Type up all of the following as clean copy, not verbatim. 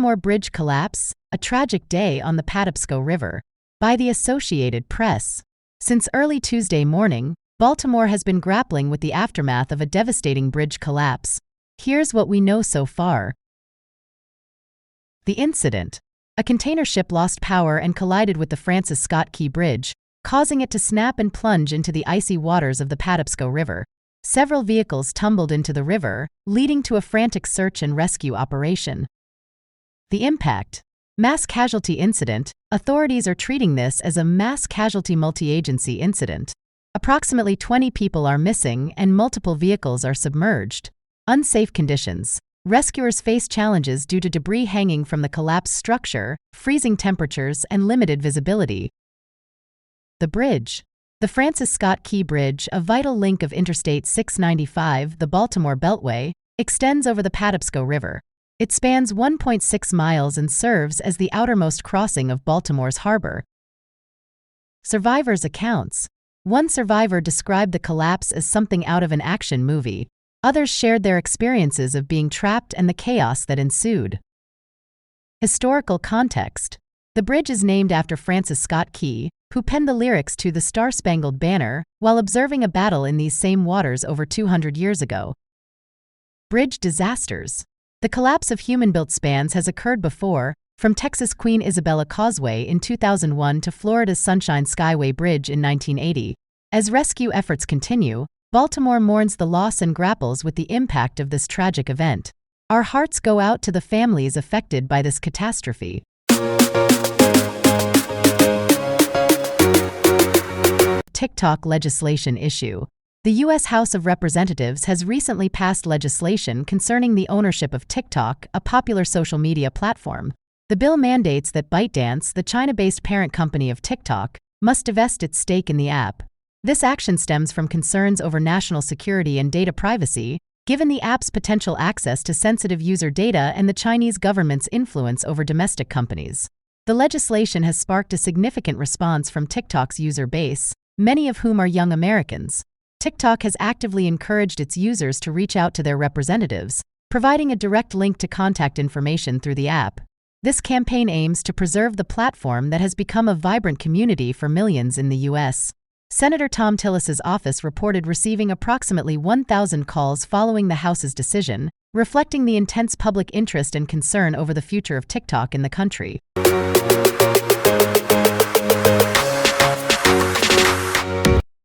Baltimore Bridge Collapse, a tragic day on the Patapsco River. By the Associated Press. Since early Tuesday morning, Baltimore has been grappling with the aftermath of a devastating bridge collapse. Here's what we know so far. The incident. A container ship lost power and collided with the Francis Scott Key Bridge, causing it to snap and plunge into the icy waters of the Patapsco River. Several vehicles tumbled into the river, leading to a frantic search and rescue operation. The impact. Mass casualty incident. Authorities are treating this as a mass casualty multi-agency incident. Approximately 20 people are missing and multiple vehicles are submerged. Unsafe conditions. Rescuers face challenges due to debris hanging from the collapsed structure, freezing temperatures, and limited visibility. The bridge. The Francis Scott Key Bridge, a vital link of Interstate 695, the Baltimore Beltway, extends over the Patapsco River. It spans 1.6 miles and serves as the outermost crossing of Baltimore's harbor. Survivors' accounts. One survivor described the collapse as something out of an action movie. Others shared their experiences of being trapped and the chaos that ensued. Historical context. The bridge is named after Francis Scott Key, who penned the lyrics to the Star-Spangled Banner while observing a battle in these same waters over 200 years ago. Bridge disasters. The collapse of human-built spans has occurred before, from Texas' Queen Isabella Causeway in 2001 to Florida's Sunshine Skyway Bridge in 1980. As rescue efforts continue, Baltimore mourns the loss and grapples with the impact of this tragic event. Our hearts go out to the families affected by this catastrophe. TikTok legislation issue. The U.S. House of Representatives has recently passed legislation concerning the ownership of TikTok, a popular social media platform. The bill mandates that ByteDance, the China-based parent company of TikTok, must divest its stake in the app. This action stems from concerns over national security and data privacy, given the app's potential access to sensitive user data and the Chinese government's influence over domestic companies. The legislation has sparked a significant response from TikTok's user base, many of whom are young Americans. TikTok has actively encouraged its users to reach out to their representatives, providing a direct link to contact information through the app. This campaign aims to preserve the platform that has become a vibrant community for millions in the U.S. Senator Tom Tillis's office reported receiving approximately 1,000 calls following the House's decision, reflecting the intense public interest and concern over the future of TikTok in the country.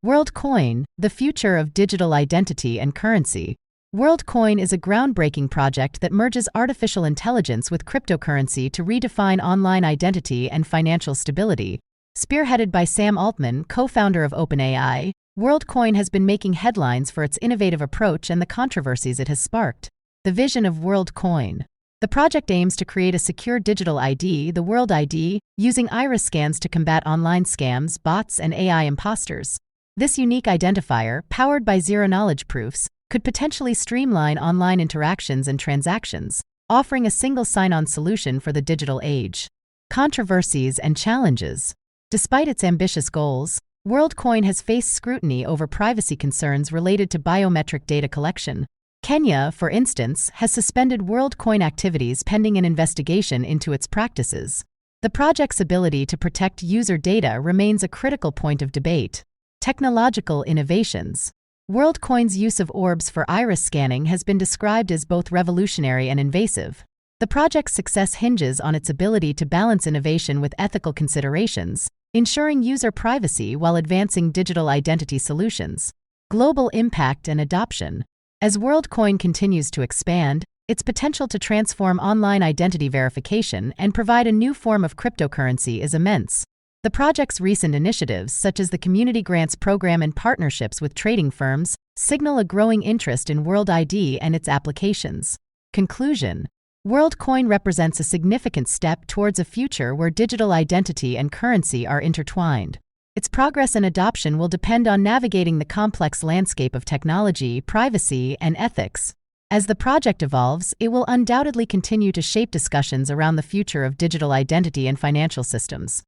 WorldCoin, the future of digital identity and currency. WorldCoin is a groundbreaking project that merges artificial intelligence with cryptocurrency to redefine online identity and financial stability. Spearheaded by Sam Altman, co-founder of OpenAI, WorldCoin has been making headlines for its innovative approach and the controversies it has sparked. The vision of WorldCoin. The project aims to create a secure digital ID, the World ID, using iris scans to combat online scams, bots, and AI imposters. This unique identifier, powered by zero-knowledge proofs, could potentially streamline online interactions and transactions, offering a single sign-on solution for the digital age. Controversies and challenges. Despite its ambitious goals, WorldCoin has faced scrutiny over privacy concerns related to biometric data collection. Kenya, for instance, has suspended WorldCoin activities pending an investigation into its practices. The project's ability to protect user data remains a critical point of debate. Technological innovations. WorldCoin's use of orbs for iris scanning has been described as both revolutionary and invasive. The project's success hinges on its ability to balance innovation with ethical considerations, ensuring user privacy while advancing digital identity solutions. Global impact and adoption. As WorldCoin continues to expand, its potential to transform online identity verification and provide a new form of cryptocurrency is immense. The project's recent initiatives, such as the Community Grants Program and partnerships with trading firms, signal a growing interest in World ID and its applications. Conclusion. WorldCoin represents a significant step towards a future where digital identity and currency are intertwined. Its progress and adoption will depend on navigating the complex landscape of technology, privacy, and ethics. As the project evolves, it will undoubtedly continue to shape discussions around the future of digital identity and financial systems.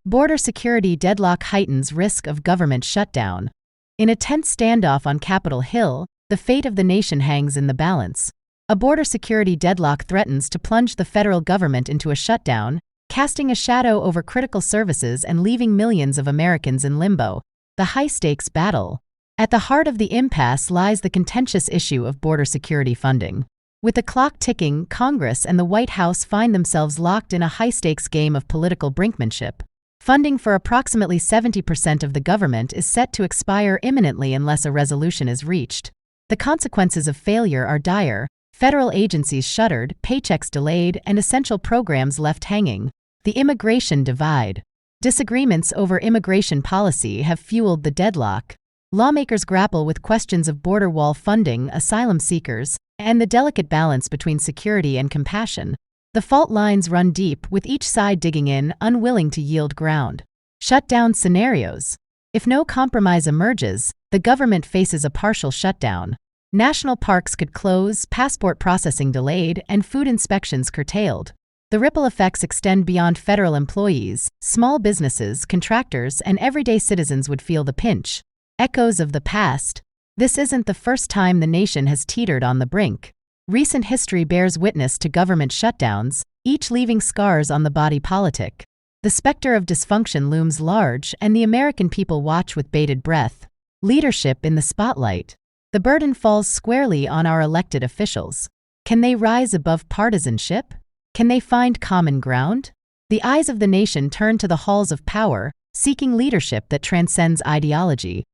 Border security deadlock heightens risk of government shutdown. In a tense standoff on Capitol Hill, The fate of the nation hangs in the balance. A border security deadlock threatens to plunge the federal government into a shutdown, casting a shadow over critical services and leaving millions of Americans in limbo. The high-stakes battle. At the heart of the impasse lies the contentious issue of border security funding. With the clock ticking, Congress and the White House find themselves locked in a high-stakes game of political brinkmanship. Funding for approximately 70% of the government is set to expire imminently unless a resolution is reached. The consequences of failure are dire: federal agencies shuttered, paychecks delayed, and essential programs left hanging. The immigration divide. Disagreements over immigration policy have fueled the deadlock. Lawmakers grapple with questions of border wall funding, asylum seekers, and the delicate balance between security and compassion. The fault lines run deep, with each side digging in, unwilling to yield ground. Shutdown scenarios. If no compromise emerges, the government faces a partial shutdown. National parks could close, passport processing delayed, and food inspections curtailed. The ripple effects extend beyond federal employees. Small businesses, contractors, and everyday citizens would feel the pinch. Echoes of the past. This isn't the first time the nation has teetered on the brink. Recent history bears witness to government shutdowns, each leaving scars on the body politic. The specter of dysfunction looms large, and the American people watch with bated breath. Leadership in the spotlight. The burden falls squarely on our elected officials. Can they rise above partisanship? Can they find common ground? The eyes of the nation turn to the halls of power, seeking leadership that transcends ideology.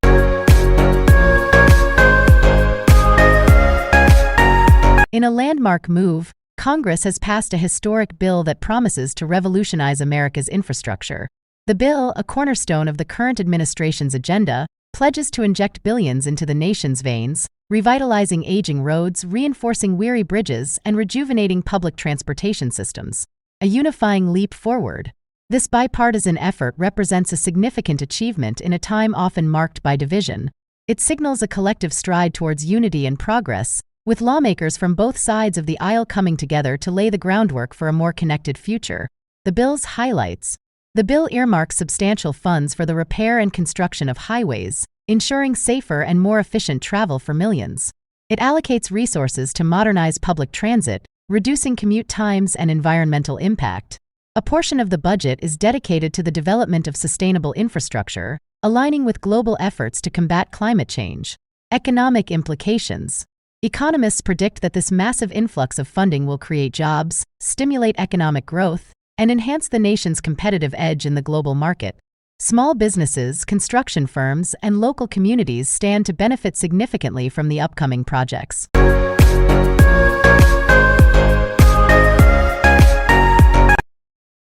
In a landmark move, Congress has passed a historic bill that promises to revolutionize America's infrastructure. The bill, a cornerstone of the current administration's agenda, pledges to inject billions into the nation's veins, revitalizing aging roads, reinforcing weary bridges, and rejuvenating public transportation systems. A unifying leap forward. This bipartisan effort represents a significant achievement in a time often marked by division. It signals a collective stride towards unity and progress, with lawmakers from both sides of the aisle coming together to lay the groundwork for a more connected future. The bill's highlights. The bill earmarks substantial funds for the repair and construction of highways, ensuring safer and more efficient travel for millions. It allocates resources to modernize public transit, reducing commute times and environmental impact. A portion of the budget is dedicated to the development of sustainable infrastructure, aligning with global efforts to combat climate change. Economic implications. Economists predict that this massive influx of funding will create jobs, stimulate economic growth, and enhance the nation's competitive edge in the global market. Small businesses, construction firms, and local communities stand to benefit significantly from the upcoming projects.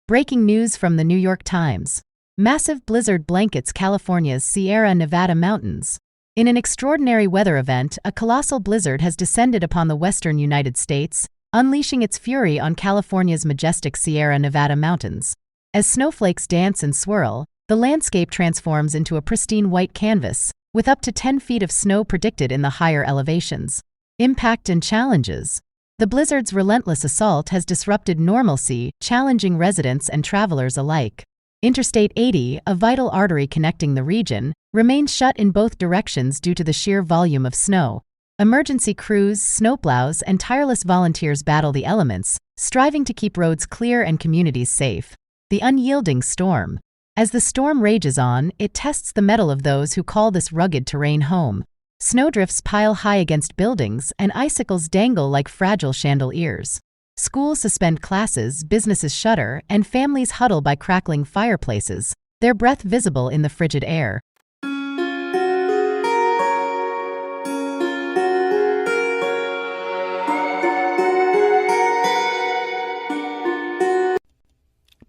Breaking news from the New York Times. Massive blizzard blankets California's Sierra Nevada mountains. In an extraordinary weather event, a colossal blizzard has descended upon the western United States, unleashing its fury on California's majestic Sierra Nevada mountains. As snowflakes dance and swirl, the landscape transforms into a pristine white canvas, with up to 10 feet of snow predicted in the higher elevations. Impact and challenges. The blizzard's relentless assault has disrupted normalcy, challenging residents and travelers alike. Interstate 80, a vital artery connecting the region, remains shut in both directions due to the sheer volume of snow. Emergency crews, snowplows, and tireless volunteers battle the elements, striving to keep roads clear and communities safe. The unyielding storm. As the storm rages on, it tests the mettle of those who call this rugged terrain home. Snowdrifts pile high against buildings, and icicles dangle like fragile chandeliers. Schools suspend classes, businesses shutter, and families huddle by crackling fireplaces, their breath visible in the frigid air.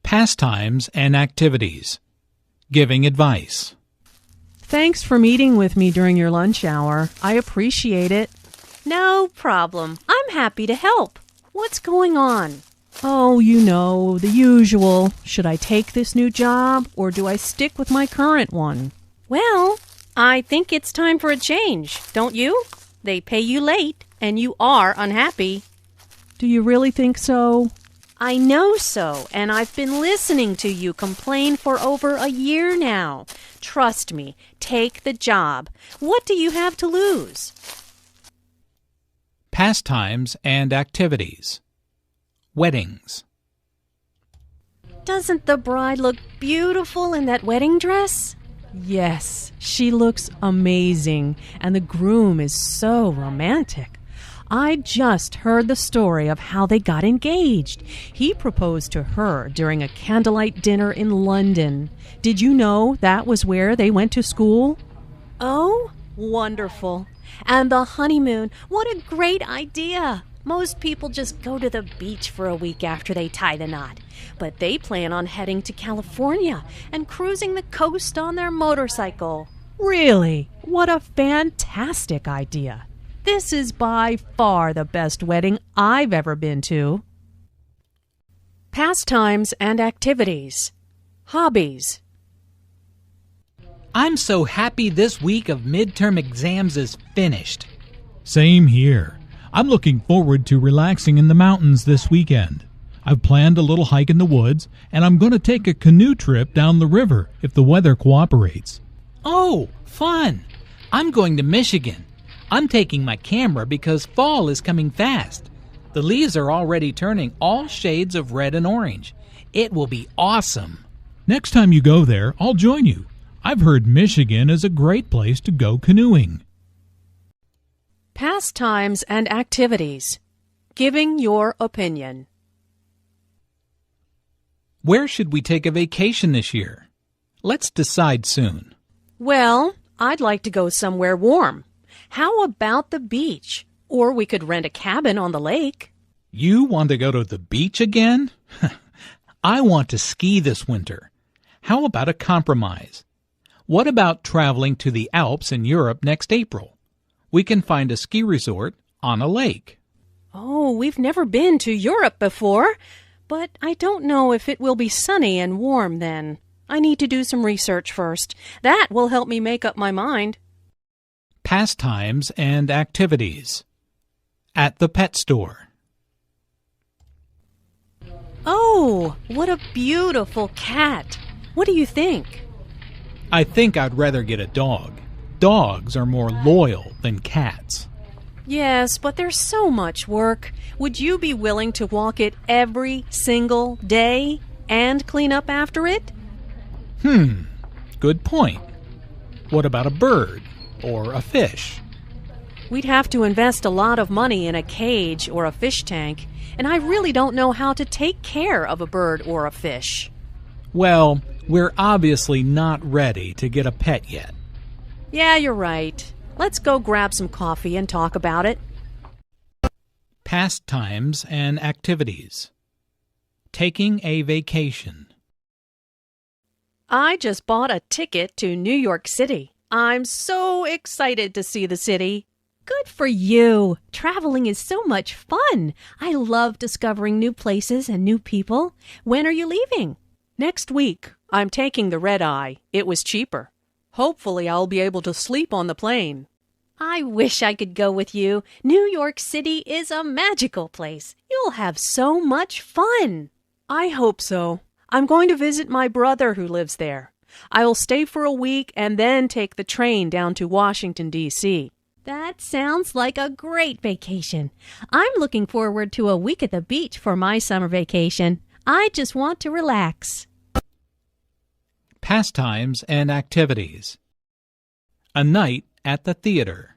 Pastimes and activities. Giving advice. Thanks for meeting with me during your lunch hour. I appreciate it. No problem. I'm happy to help. What's going on? Oh, you know, the usual. Should I take this new job, or do I stick with my current one? Well, I think it's time for a change, don't you? They pay you late, and you are unhappy. Do you really think so? I know so, and I've been listening to you complain for over a year now. Trust me, take the job. What do you have to lose? Pastimes and activities. Weddings. Doesn't the bride look beautiful in that wedding dress? Yes, she looks amazing, and the groom is so romantic. I just heard the story of how they got engaged. He proposed to her during a candlelight dinner in London. Did you know that was where they went to school? Oh, wonderful. And the honeymoon, what a great idea. Most people just go to the beach for a week after they tie the knot. But they plan on heading to California and cruising the coast on their motorcycle. Really? What a fantastic idea. This is by far the best wedding I've ever been to. Pastimes and activities. Hobbies. I'm so happy this week of midterm exams is finished. Same here. I'm looking forward to relaxing in the mountains this weekend. I've planned a little hike in the woods, and I'm going to take a canoe trip down the river if the weather cooperates. Oh, fun! I'm going to Michigan. I'm taking my camera because fall is coming fast. The leaves are already turning all shades of red and orange. It will be awesome. Next time you go there, I'll join you. I've heard Michigan is a great place to go canoeing. Pastimes and activities. Giving your opinion. Where should we take a vacation this year? Let's decide soon. Well, I'd like to go somewhere warm. How about the beach? Or we could rent a cabin on the lake. You want to go to the beach again? I want to ski this winter. How about a compromise? What about traveling to the Alps in Europe next April? We can find a ski resort on a lake. Oh, we've never been to Europe before, but I don't know if it will be sunny and warm then. I need to do some research first. That will help me make up my mind. Pastimes and activities. At the pet store. Oh, what a beautiful cat. What do you think? I think I'd rather get a dog. Dogs are more loyal than cats. Yes, but there's so much work. Would you be willing to walk it every single day and clean up after it? Good point. What about a bird or a fish? We'd have to invest a lot of money in a cage or a fish tank, and I really don't know how to take care of a bird or a fish. Well, we're obviously not ready to get a pet yet. Yeah, you're right. Let's go grab some coffee and talk about it. Pastimes and activities. Taking a vacation. I just bought a ticket to New York City. I'm so excited to see the city. Good for you. Traveling is so much fun. I love discovering new places and new people. When are you leaving? Next week. I'm taking the red-eye. It was cheaper. Hopefully I'll be able to sleep on the plane. I wish I could go with you. New York City is a magical place. You'll have so much fun. I hope so. I'm going to visit my brother who lives there. I'll stay for a week and then take the train down to Washington, D.C. That sounds like a great vacation. I'm looking forward to a week at the beach for my summer vacation. I just want to relax. Pastimes and activities. A night at the theater.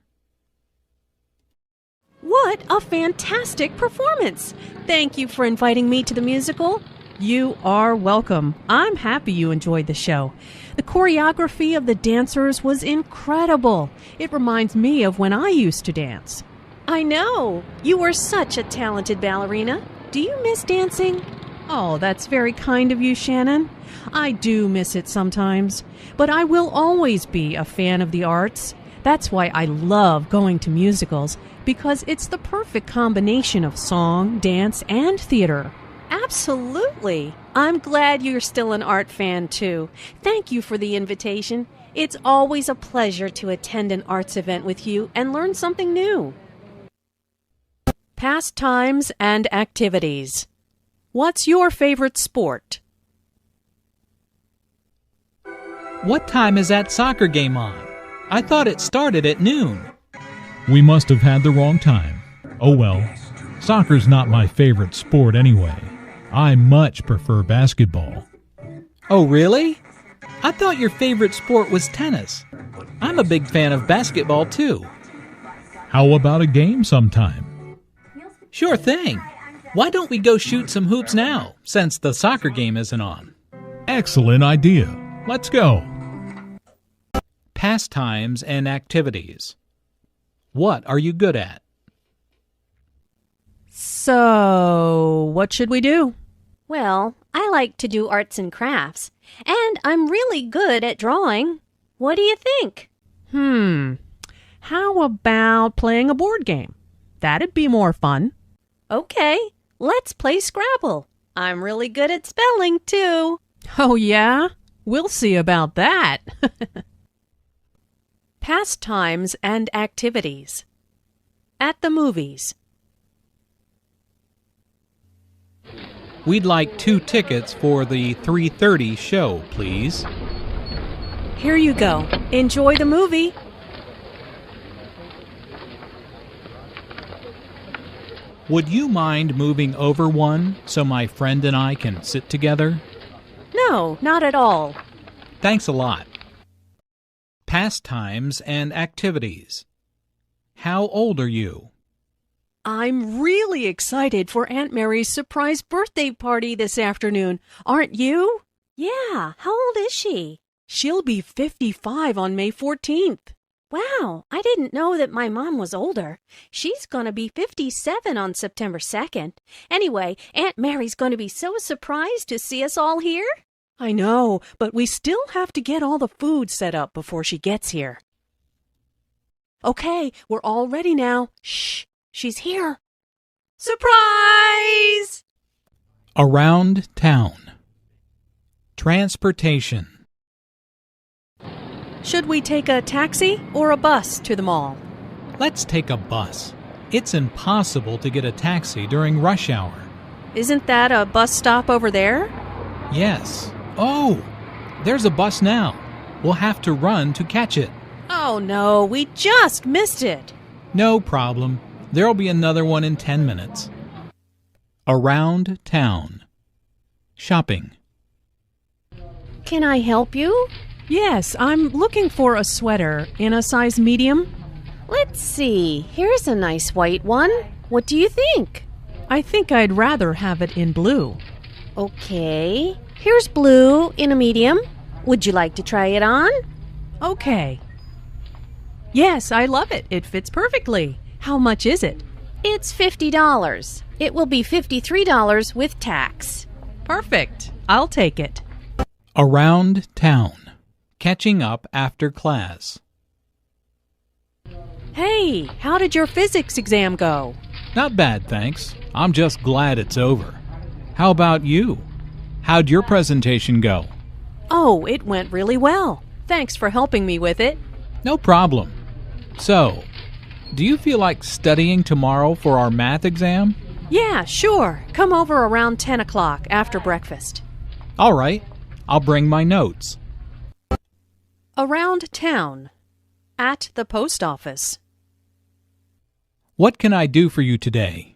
What a fantastic performance! Thank you for inviting me to the musical. You are welcome. I'm happy you enjoyed the show. The choreography of the dancers was incredible. It reminds me of when I used to dance. I know. You were such a talented ballerina. Do you miss dancing? Oh, that's very kind of you, Shannon. I do miss it sometimes, but I will always be a fan of the arts. That's why I love going to musicals, because it's the perfect combination of song, dance, and theater. Absolutely. I'm glad you're still an art fan, too. Thank you for the invitation. It's always a pleasure to attend an arts event with you and learn something new. Pastimes and activities. What's your favorite sport? What time is that soccer game on? I thought it started at noon. We must have had the wrong time. Oh well, soccer's not my favorite sport anyway. I much prefer basketball. Oh, really? I thought your favorite sport was tennis. I'm a big fan of basketball, too. How about a game sometime? Sure thing. Why don't we go shoot some hoops now, since the soccer game isn't on? Excellent idea. Let's go. Pastimes and activities. What are you good at? So, what should we do? Well, I like to do arts and crafts, and I'm really good at drawing. What do you think? How about playing a board game? That'd be more fun. Okay, let's play Scrabble. I'm really good at spelling, too. Oh, yeah? We'll see about that. Pastimes and activities. At the movies. We'd like 2 tickets for the 3:30 show, please. Here you go. Enjoy the movie. Would you mind moving over one so my friend and I can sit together? No, not at all. Thanks a lot. Pastimes and activities. How old are you? I'm really excited for Aunt Mary's surprise birthday party this afternoon. Aren't you? Yeah, how old is she? She'll be 55 on May 14th. Wow, I didn't know that my mom was older. She's going to be 57 on September 2nd. Anyway, Aunt Mary's going to be so surprised to see us all here. I know, but we still have to get all the food set up before she gets here. Okay, we're all ready now. Shh, she's here. Surprise! Around town. Transportation. Should we take a taxi or a bus to the mall? Let's take a bus. It's impossible to get a taxi during rush hour. Isn't that a bus stop over there? Yes. Oh, there's a bus now. We'll have to run to catch it. Oh no, we just missed it. No problem. There'll be another one in 10 minutes. Around town. Shopping. Can I help you? Yes, I'm looking for a sweater in a size medium. Let's see. Here's a nice white one. What do you think? I think I'd rather have it in blue. Okay. Here's blue in a medium. Would you like to try it on? Okay. Yes, I love it. It fits perfectly. How much is it? It's $50. It will be $53 with tax. Perfect. I'll take it. Around town. Catching up after class. Hey, how did your physics exam go? Not bad, thanks. I'm just glad it's over. How about you? How'd your presentation go? Oh, it went really well. Thanks for helping me with it. No problem. So, do you feel like studying tomorrow for our math exam? Yeah, sure. Come over around 10 o'clock after breakfast. All right. I'll bring my notes. Around town. At the post office. What can I do for you today?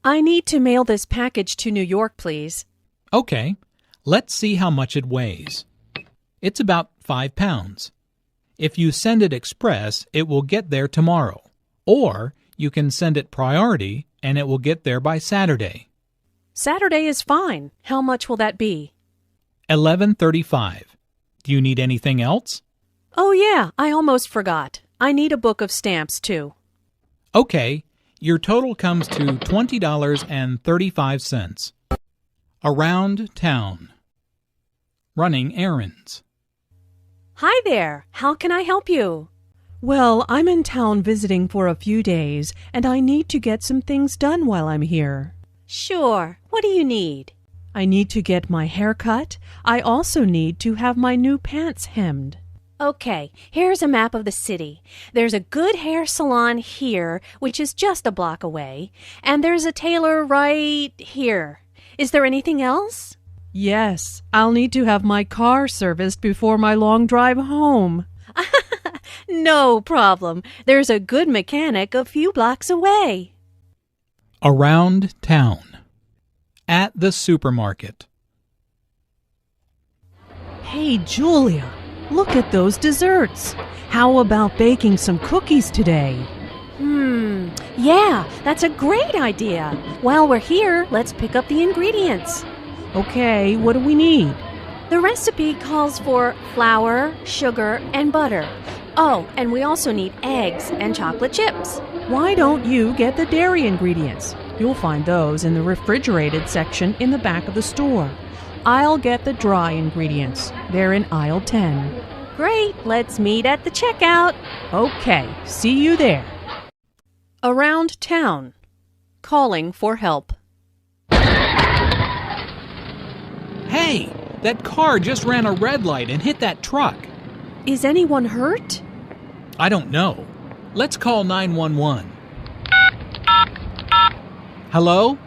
I need to mail this package to New York, please. Okay. Let's see how much it weighs. It's about 5 pounds. If you send it express, it will get there tomorrow. Or you can send it priority and it will get there by Saturday. Saturday is fine. How much will that be? $11.35. Do you need anything else? Oh, yeah, I almost forgot. I need a book of stamps, too. Okay, your total comes to $20.35. Around town. Running errands. Hi there. How can I help you? Well, I'm in town visiting for a few days, and I need to get some things done while I'm here. Sure. What do you need? I need to get my hair cut. I also need to have my new pants hemmed. Okay, here's a map of the city. There's a good hair salon here, which is just a block away, and there's a tailor right here. Is there anything else? Yes, I'll need to have my car serviced before my long drive home. No problem. There's a good mechanic a few blocks away. Around town. At the supermarket. Hey, Julia, look at those desserts. How about baking some cookies today? Yeah, that's a great idea. While we're here, let's pick up the ingredients. Okay, what do we need? The recipe calls for flour, sugar, and butter. Oh, and we also need eggs and chocolate chips. Why don't you get the dairy ingredients? You'll find those in the refrigerated section in the back of the store. I'll get the dry ingredients. They're in aisle 10. Great, let's meet at the checkout. Okay, see you there. Around town. Calling for help. Hey, that car just ran a red light and hit that truck. Is anyone hurt? I don't know. Let's call 911. Hello?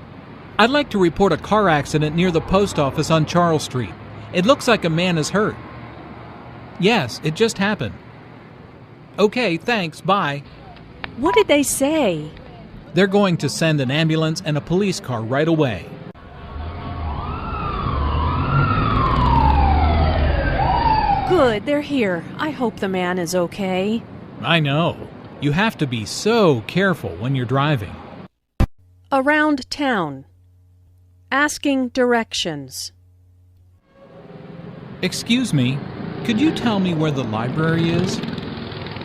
I'd like to report a car accident near the post office on Charles Street. It looks like a man is hurt. Yes, it just happened. Okay, thanks, bye. What did they say? They're going to send an ambulance and a police car right away. Good, they're here. I hope the man is okay. I know. You have to be so careful when you're driving. Around town. Asking directions. Excuse me, could you tell me where the library is?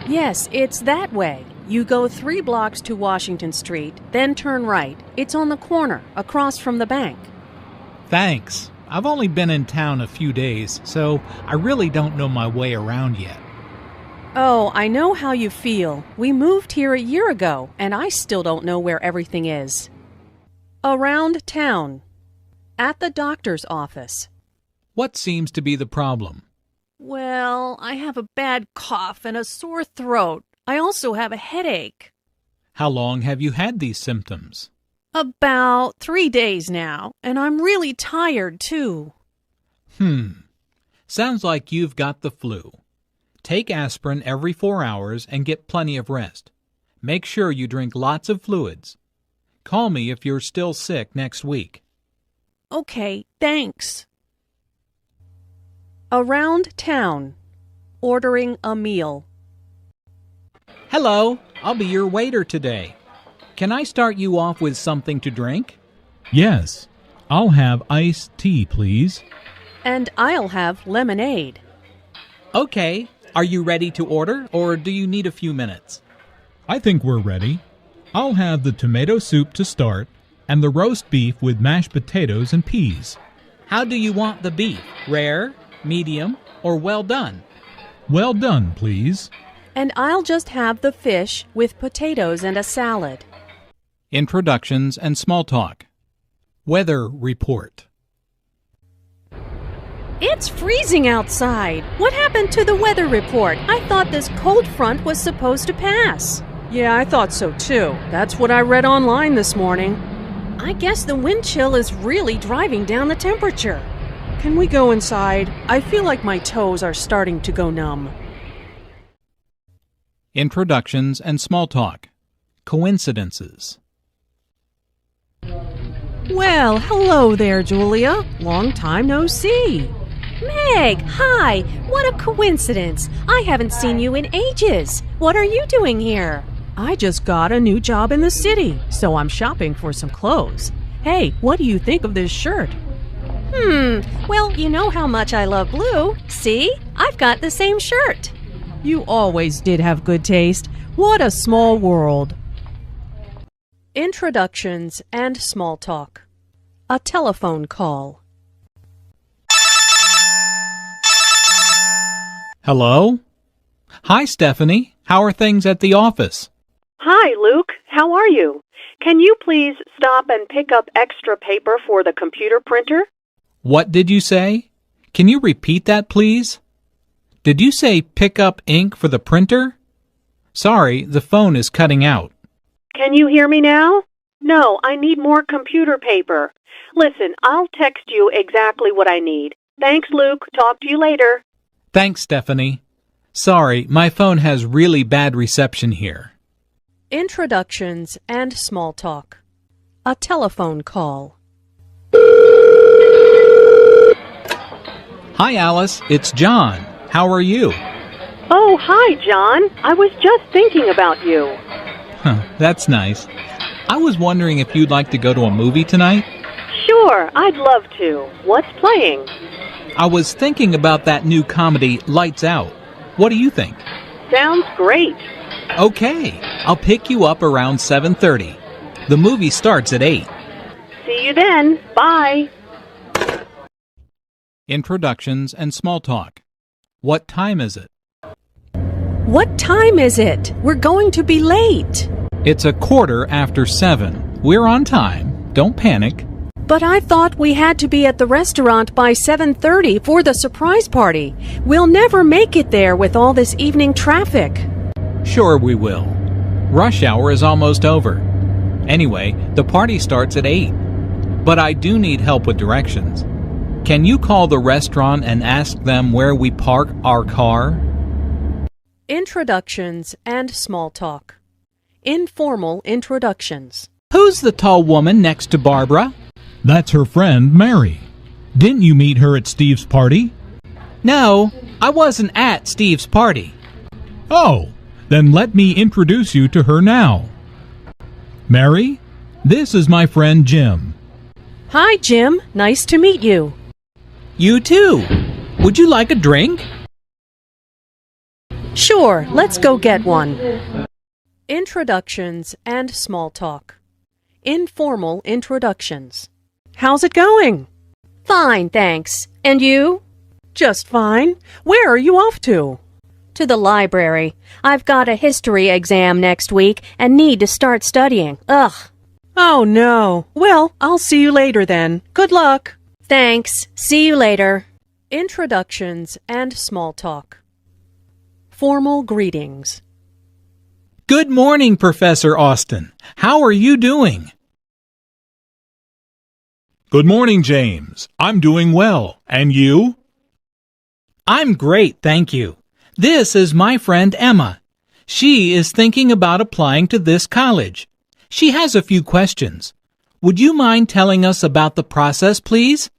Yes, it's that way. You go 3 blocks to Washington Street, then turn right. It's on the corner, across from the bank. Thanks. I've only been in town a few days, so I really don't know my way around yet. Oh, I know how you feel. We moved here a year ago, and I still don't know where everything is. Around town. At the doctor's office. What seems to be the problem? Well, I have a bad cough and a sore throat. I also have a headache. How long have you had these symptoms? About 3 days now, and I'm really tired, too. Sounds like you've got the flu. Take aspirin every 4 hours and get plenty of rest. Make sure you drink lots of fluids. Call me if you're still sick next week. Okay, thanks. Around town. Ordering a meal. Hello, I'll be your waiter today. Can I start you off with something to drink? Yes. I'll have iced tea, please. And I'll have lemonade. Okay, are you ready to order, or do you need a few minutes? I think we're ready. I'll have the tomato soup to start, and the roast beef with mashed potatoes and peas. How do you want the beef? Rare, medium, or well done? Well done, please. And I'll just have the fish with potatoes and a salad. Introductions and small talk. Weather report. It's freezing outside. What happened to the weather report? I thought this cold front was supposed to pass. Yeah, I thought so too. That's what I read online this morning. I guess the wind chill is really driving down the temperature. Can we go inside? I feel like my toes are starting to go numb. Introductions and small talk. Coincidences. Well, hello there, Julia. Long time no see. Meg, hi! What a coincidence! I haven't seen you in ages. What are you doing here? I just got a new job in the city, so I'm shopping for some clothes. Hey, what do you think of this shirt? Well, you know how much I love blue. See? I've got the same shirt. You always did have good taste. What a small world. Introductions and small talk. A telephone call. Hello? Hi, Stephanie. How are things at the office? Hi, Luke. How are you? Can you please stop and pick up extra paper for the computer printer? What did you say? Can you repeat that, please? Did you say pick up ink for the printer? Sorry, the phone is cutting out. Can you hear me now? No, I need more computer paper. Listen, I'll text you exactly what I need. Thanks, Luke. Talk to you later. Thanks, Stephanie. Sorry, my phone has really bad reception here. Introductions and small talk. A telephone call. Hi, Alice. It's John. How are you? Oh, hi, John. I was just thinking about you. Huh, that's nice. I was wondering if you'd like to go to a movie tonight? Sure, I'd love to. What's playing? I was thinking about that new comedy, Lights Out. What do you think? Sounds great. Okay, I'll pick you up around 7:30. The movie starts at 8. See you then. Bye. Introductions and small talk. What time is it? What time is it? We're going to be late. It's 7:15. We're on time. Don't panic. But I thought we had to be at the restaurant by 7:30 for the surprise party. We'll never make it there with all this evening traffic. Sure we will. Rush hour is almost over. Anyway, the party starts at 8. But I do need help with directions. Can you call the restaurant and ask them where we park our car? Introductions and small talk. Informal introductions. Who's the tall woman next to Barbara? That's her friend, Mary. Didn't you meet her at Steve's party? No, I wasn't at Steve's party. Oh, then let me introduce you to her now. Mary, this is my friend Jim. Hi, Jim. Nice to meet you. You too. Would you like a drink? Sure, let's go get one. Introductions and small talk. Informal introductions. How's it going? Fine, thanks. And you? Just fine. Where are you off to? To the library. I've got a history exam next week and need to start studying. Ugh. Oh, no. Well, I'll see you later then. Good luck. Thanks. See you later. Introductions and small talk. Formal greetings. Good morning, Professor Austin. How are you doing? Good morning, James. I'm doing well. And you? I'm great, thank you. This is my friend Emma. She is thinking about applying to this college. She has a few questions. Would you mind telling us about the process, please?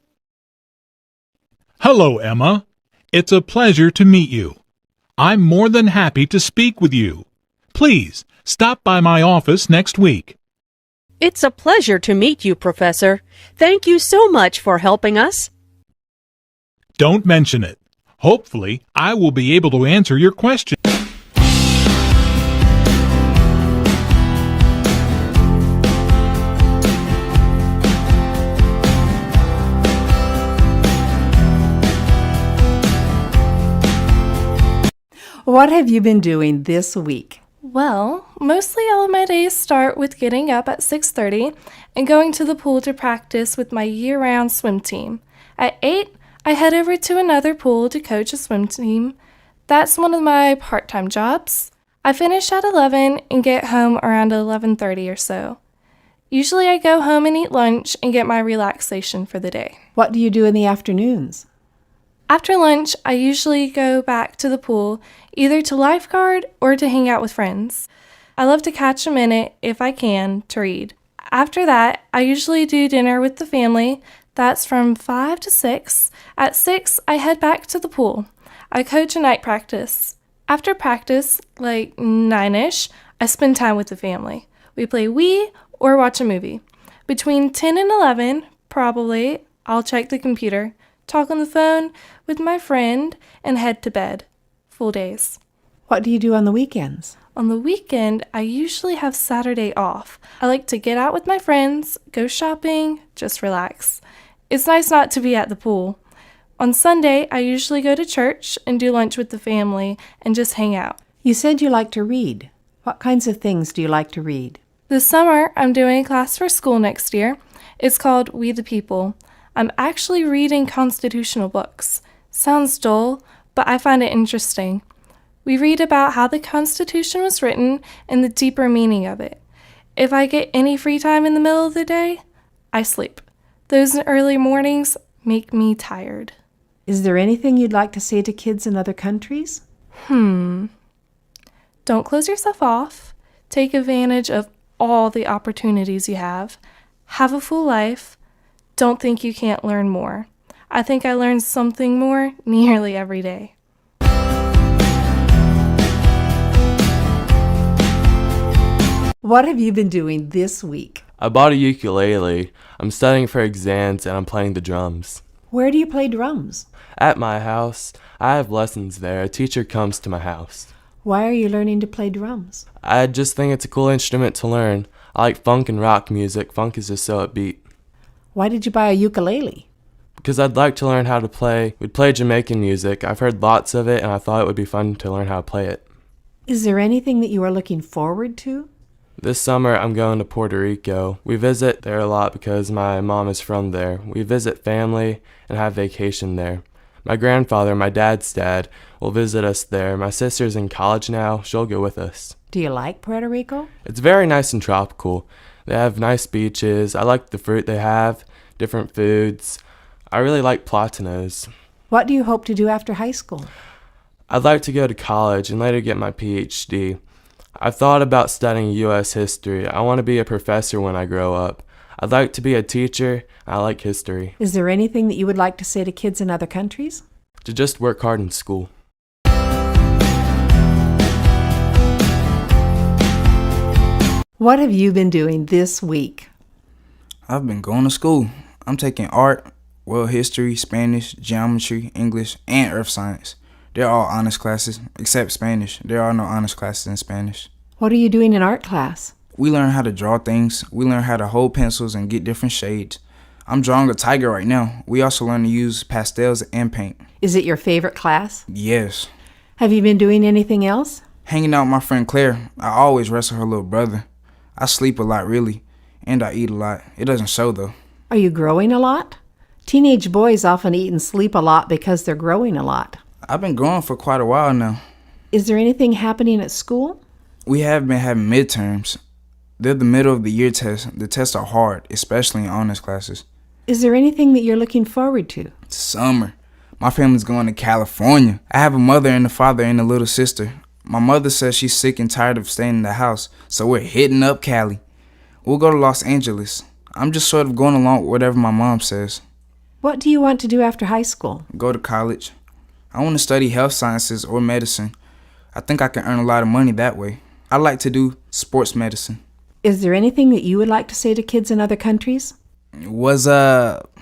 Hello, Emma. It's a pleasure to meet you. I'm more than happy to speak with you. Please, stop by my office next week. It's a pleasure to meet you, Professor. Thank you so much for helping us. Don't mention it. Hopefully, I will be able to answer your question. What have you been doing this week? Well, mostly all of my days start with getting up at 6:30 and going to the pool to practice with my year-round swim team. At 8, I head over to another pool to coach a swim team. That's one of my part-time jobs. I finish at 11 and get home around 11:30 or so. Usually I go home and eat lunch and get my relaxation for the day. What do you do in the afternoons? After lunch, I usually go back to the pool, either to lifeguard or to hang out with friends. I love to catch a minute, if I can, to read. After that, I usually do dinner with the family. That's from 5 to 6. At 6, I head back to the pool. I coach a night practice. After practice, like 9-ish, I spend time with the family. We play Wii or watch a movie. Between 10 and 11, probably, I'll check the computer, talk on the phone with my friend, and head to bed. Full days. What do you do on the weekends? On the weekend, I usually have Saturday off. I like to get out with my friends, go shopping, just relax. It's nice not to be at the pool. On Sunday, I usually go to church and do lunch with the family and just hang out. You said you like to read. What kinds of things do you like to read? This summer, I'm doing a class for school next year. It's called We the People. I'm actually reading constitutional books. Sounds dull, but I find it interesting. We read about how the Constitution was written and the deeper meaning of it. If I get any free time in the middle of the day, I sleep. Those early mornings make me tired. Is there anything you'd like to say to kids in other countries? Don't close yourself off. Take advantage of all the opportunities you have. have a full life, don't think you can't learn more. I think I learn something more nearly every day. What have you been doing this week? I bought a ukulele. I'm studying for exams and I'm playing the drums. Where do you play drums? At my house, I have lessons there. A teacher comes to my house. Why are you learning to play drums? I just think it's a cool instrument to learn. I like funk and rock music. Funk is just so upbeat. Why did you buy a ukulele? Because I'd like to learn how to play. We'd play Jamaican music. I've heard lots of it and I thought it would be fun to learn how to play it. Is there anything that you are looking forward to? This summer, I'm going to Puerto Rico. We visit there a lot because my mom is from there. We visit family and have vacation there. My grandfather, my dad's dad, will visit us there. My sister's in college now. She'll go with us. Do you like Puerto Rico? It's very nice and tropical. They have nice beaches. I like the fruit they have, different foods. I really like platanos. What do you hope to do after high school? I'd like to go to college and later get my PhD. I've thought about studying U.S. history. I want to be a professor when I grow up. I'd like to be a teacher. I like history. Is there anything that you would like to say to kids in other countries? To just work hard in school. What have you been doing this week? I've been going to school. I'm taking art, world history, Spanish, geometry, English, and earth science. They're all honors classes, except Spanish. There are no honors classes in Spanish. What are you doing in art class? We learn how to draw things. We learn how to hold pencils and get different shades. I'm drawing a tiger right now. We also learn to use pastels and paint. Is it your favorite class? Yes. Have you been doing anything else? Hanging out with my friend Claire. I always wrestle her little brother. I sleep a lot, really, and I eat a lot. It doesn't show, though. Are you growing a lot? Teenage boys often eat and sleep a lot because they're growing a lot. I've been growing for quite a while now. Is there anything happening at school? We have been having midterms. They're the middle of the year tests. The tests are hard, especially in honors classes. Is there anything that you're looking forward to? It's summer. My family's going to California. I have a mother and a father and a little sister. My mother says she's sick and tired of staying in the house, so we're hitting up Cali. We'll go to Los Angeles. I'm just sort of going along with whatever my mom says. What do you want to do after high school? Go to college. I want to study health sciences or medicine. I think I can earn a lot of money that way. I like to do sports medicine. Is there anything that you would like to say to kids in other countries? What's up?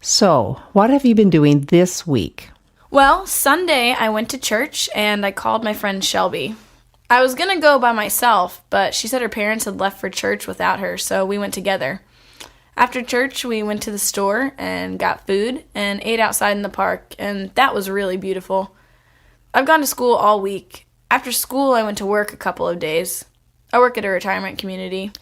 So, what have you been doing this week? Well, Sunday I went to church and I called my friend Shelby. I was going to go by myself, but she said her parents had left for church without her, so we went together. After church, we went to the store and got food and ate outside in the park, and that was really beautiful. I've gone to school all week. After school, I went to work a couple of days. I work at a retirement community.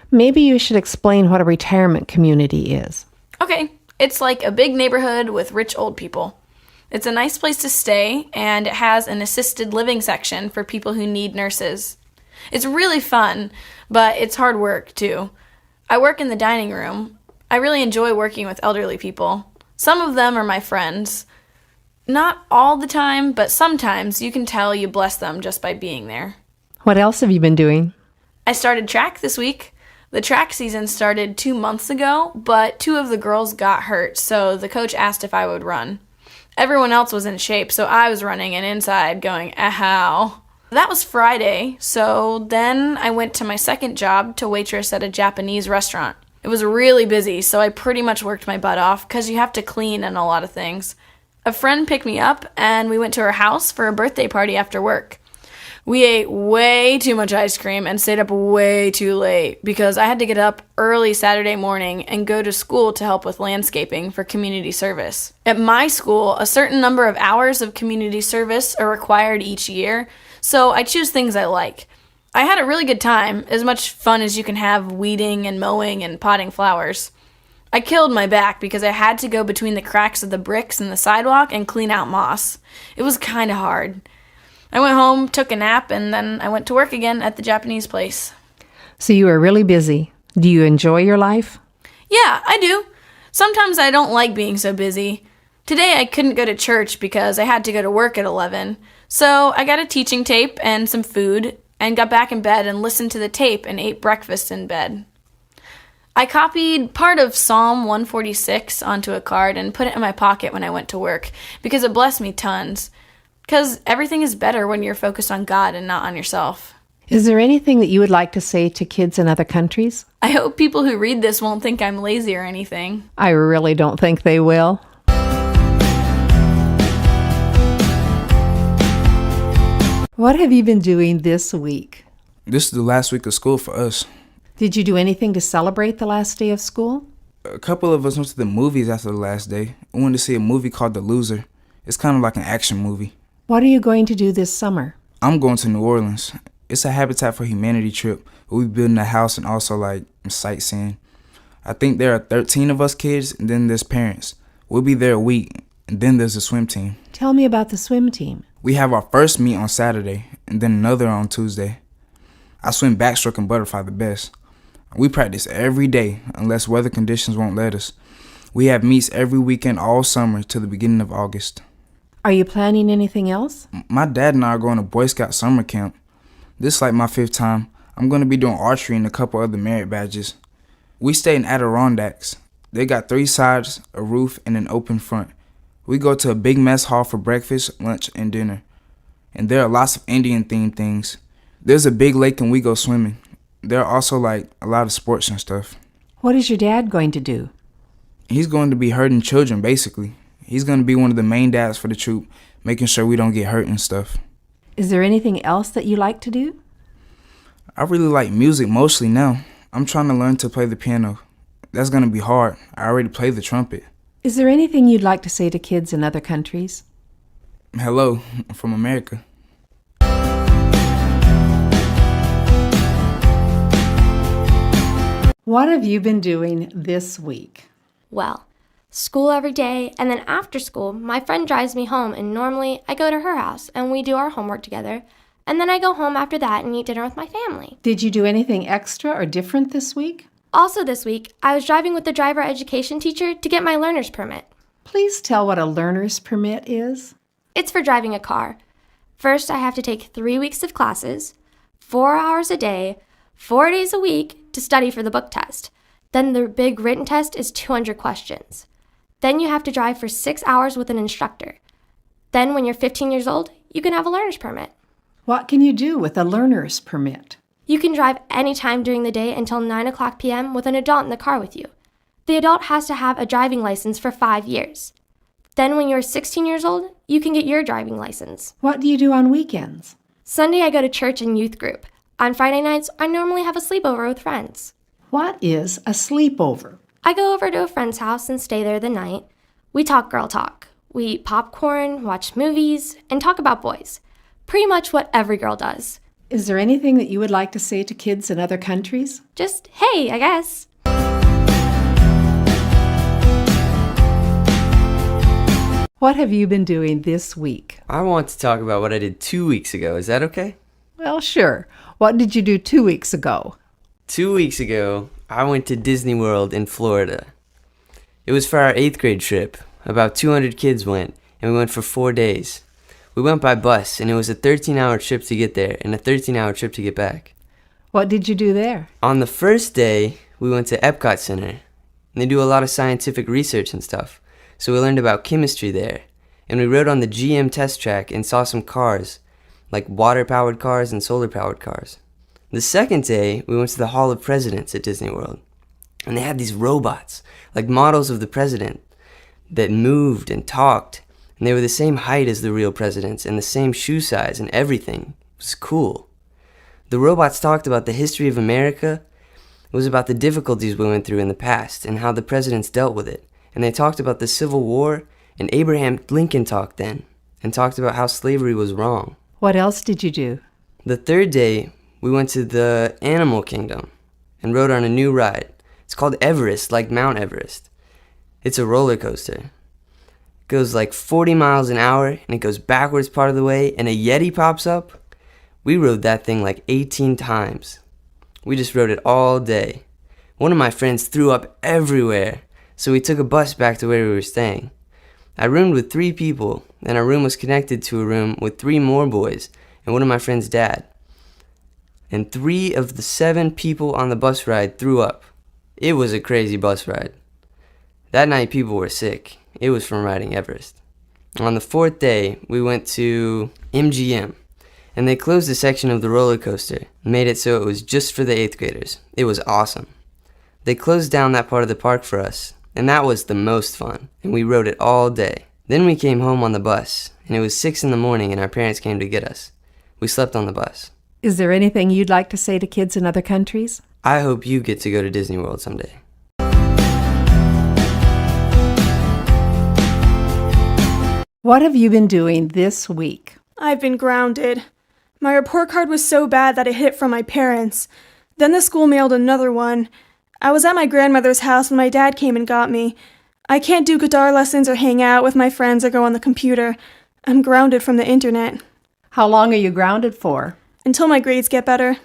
Maybe you should explain what a retirement community is. Okay, it's like a big neighborhood with rich old people. It's a nice place to stay, and it has an assisted living section for people who need nurses. It's really fun, but it's hard work, too. I work in the dining room. I really enjoy working with elderly people. Some of them are my friends. Not all the time, but sometimes you can tell you bless them just by being there. What else have you been doing? I started track this week. The track season started 2 months ago, but 2 of the girls got hurt, so the coach asked if I would run. Everyone else was in shape, so I was running and inside going, ow. That was Friday, so then I went to my second job to waitress at a Japanese restaurant. It was really busy, so I pretty much worked my butt off because you have to clean and a lot of things. A friend picked me up, and we went to her house for a birthday party after work. We ate way too much ice cream and stayed up way too late because I had to get up early Saturday morning and go to school to help with landscaping for community service. At my school, a certain number of hours of community service are required each year, so I choose things I like. I had a really good time, as much fun as you can have weeding and mowing and potting flowers. I killed my back because I had to go between the cracks of the bricks in the sidewalk and clean out moss. It was kind of hard. I went home, took a nap, and then I went to work again at the Japanese place. So you are really busy. Do you enjoy your life? Yeah, I do. Sometimes I don't like being so busy. Today I couldn't go to church because I had to go to work at 11, So I got a teaching tape and some food and got back in bed and listened to the tape and ate breakfast in bed. I copied part of Psalm 146 onto a card and put it in my pocket when I went to work because it blessed me tons. Because everything is better when you're focused on God and not on yourself. Is there anything that you would like to say to kids in other countries? I hope people who read this won't think I'm lazy or anything. I really don't think they will. What have you been doing this week? This is the last week of school for us. Did you do anything to celebrate the last day of school? A couple of us went to the movies after the last day. We went to see a movie called The Loser. It's kind of like an action movie. What are you going to do this summer? I'm going to New Orleans. It's a Habitat for Humanity trip. We'll be building a house and also sightseeing. I think there are 13 of us kids and then there's parents. We'll be there a week and then there's a swim team. Tell me about the swim team. We have our first meet on Saturday and then another on Tuesday. I swim backstroke and butterfly the best. We practice every day unless weather conditions won't let us. We have meets every weekend all summer to the beginning of August. Are you planning anything else? My dad and I are going to Boy Scout summer camp. This is like my 5th time. I'm going to be doing archery and a couple other merit badges. We stay in Adirondacks. They got 3 sides, a roof, and an open front. We go to a big mess hall for breakfast, lunch, and dinner. And there are lots of Indian-themed things. There's a big lake and we go swimming. There are also a lot of sports and stuff. What is your dad going to do? He's going to be hurting children, basically. He's going to be one of the main dads for the troop, making sure we don't get hurt and stuff. Is there anything else that you like to do? I really like music mostly now. I'm trying to learn to play the piano. That's going to be hard. I already play the trumpet. Is there anything you'd like to say to kids in other countries? Hello, I'm from America. What have you been doing this week? Well, school every day, and then after school, my friend drives me home, and normally I go to her house, and we do our homework together, and then I go home after that and eat dinner with my family. Did you do anything extra or different this week? Also this week, I was driving with the driver education teacher to get my learner's permit. Please tell what a learner's permit is. It's for driving a car. First, I have to take 3 weeks of classes, 4 hours a day, 4 days a week to study for the book test. Then the big written test is 200 questions. Then you have to drive for 6 hours with an instructor. Then when you're 15 years old, you can have a learner's permit. What can you do with a learner's permit? You can drive anytime during the day until 9 o'clock p.m. with an adult in the car with you. The adult has to have a driving license for 5 years. Then when you're 16 years old, you can get your driving license. What do you do on weekends? Sunday I go to church and youth group. On Friday nights, I normally have a sleepover with friends. What is a sleepover? I go over to a friend's house and stay there the night. We talk girl talk. We eat popcorn, watch movies, and talk about boys. Pretty much what every girl does. Is there anything that you would like to say to kids in other countries? Just, hey, I guess. What have you been doing this week? I want to talk about what I did 2 weeks ago. Is that okay? Well, sure. What did you do 2 weeks ago? 2 weeks ago, I went to Disney World in Florida. It was for our 8th grade trip. About 200 kids went, and we went for 4 days. We went by bus, and it was a 13-hour trip to get there and a 13-hour trip to get back. What did you do there? On the first day, we went to Epcot Center, and they do a lot of scientific research and stuff. So we learned about chemistry there, and we rode on the GM test track and saw some cars, like water-powered cars and solar-powered cars. The second day, we went to the Hall of Presidents at Disney World, and they had these robots, like models of the president, that moved and talked, and they were the same height as the real presidents and the same shoe size and everything. It was cool. The robots talked about the history of America. It was about the difficulties we went through in the past and how the presidents dealt with it. And they talked about the Civil War, and Abraham Lincoln talked then, and talked about how slavery was wrong. What else did you do? The third day, we went to the Animal Kingdom and rode on a new ride. It's called Everest, like Mount Everest. It's a roller coaster. It goes like 40 miles an hour, and it goes backwards part of the way, and a Yeti pops up. We rode that thing like 18 times. We just rode it all day. One of my friends threw up everywhere, so we took a bus back to where we were staying. I roomed with 3 people, and our room was connected to a room with 3 more boys and one of my friend's dad. And 3 of the 7 people on the bus ride threw up. It was a crazy bus ride. That night people were sick. It was from riding Everest. On the 4th day, we went to MGM, and they closed a section of the roller coaster and made it so it was just for the 8th graders. It was awesome. They closed down that part of the park for us, and that was the most fun, and we rode it all day. Then we came home on the bus, and it was 6 in the morning, and our parents came to get us. We slept on the bus. Is there anything you'd like to say to kids in other countries? I hope you get to go to Disney World someday. What have you been doing this week? I've been grounded. My report card was so bad that it hid from my parents. Then the school mailed another one. I was at my grandmother's house when my dad came and got me. I can't do guitar lessons or hang out with my friends or go on the computer. I'm grounded from the internet. How long are you grounded for? Until my grades get better.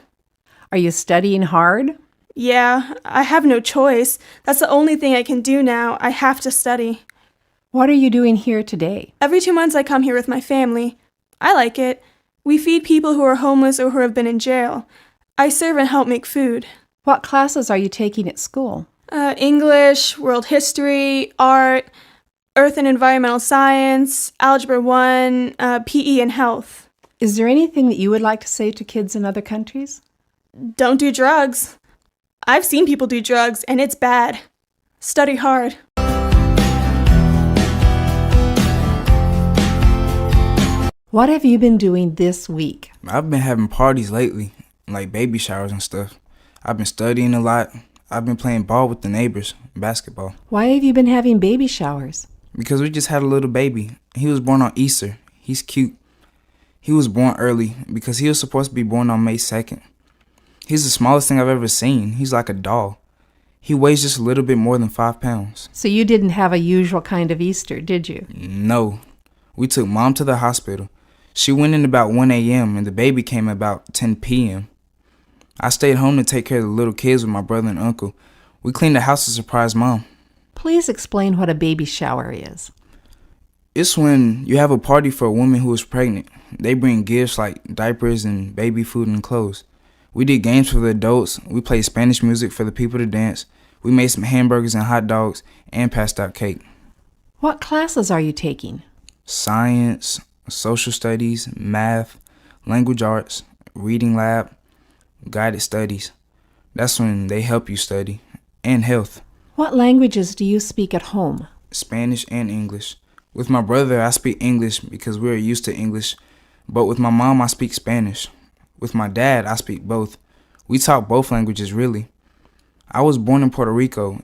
Are you studying hard? Yeah, I have no choice. That's the only thing I can do now. I have to study. What are you doing here today? Every 2 months I come here with my family. I like it. We feed people who are homeless or who have been in jail. I serve and help make food. What classes are you taking at school? English, world history, art, earth and environmental science, algebra 1, PE and health. Is there anything that you would like to say to kids in other countries? Don't do drugs. I've seen people do drugs and it's bad. Study hard. What have you been doing this week? I've been having parties lately, like baby showers and stuff. I've been studying a lot. I've been playing ball with the neighbors, basketball. Why have you been having baby showers? Because we just had a little baby. He was born on Easter. He's cute. He was born early because he was supposed to be born on May 2nd. He's the smallest thing I've ever seen. He's like a doll. He weighs just a little bit more than 5 pounds. So you didn't have a usual kind of Easter, did you? No. We took Mom to the hospital. She went in about 1 a.m. and the baby came about 10 p.m. I stayed home to take care of the little kids with my brother and uncle. We cleaned the house to surprise Mom. Please explain what a baby shower is. It's when you have a party for a woman who is pregnant. They bring gifts like diapers and baby food and clothes. We did games for the adults. We played Spanish music for the people to dance. We made some hamburgers and hot dogs and passed out cake. What classes are you taking? Science, social studies, math, language arts, reading lab, guided studies. That's when they help you study. And health. What languages do you speak at home? Spanish and English. With my brother, I speak English because we're used to English. But with my mom, I speak Spanish. With my dad, I speak both. We talk both languages, really. I was born in Puerto Rico,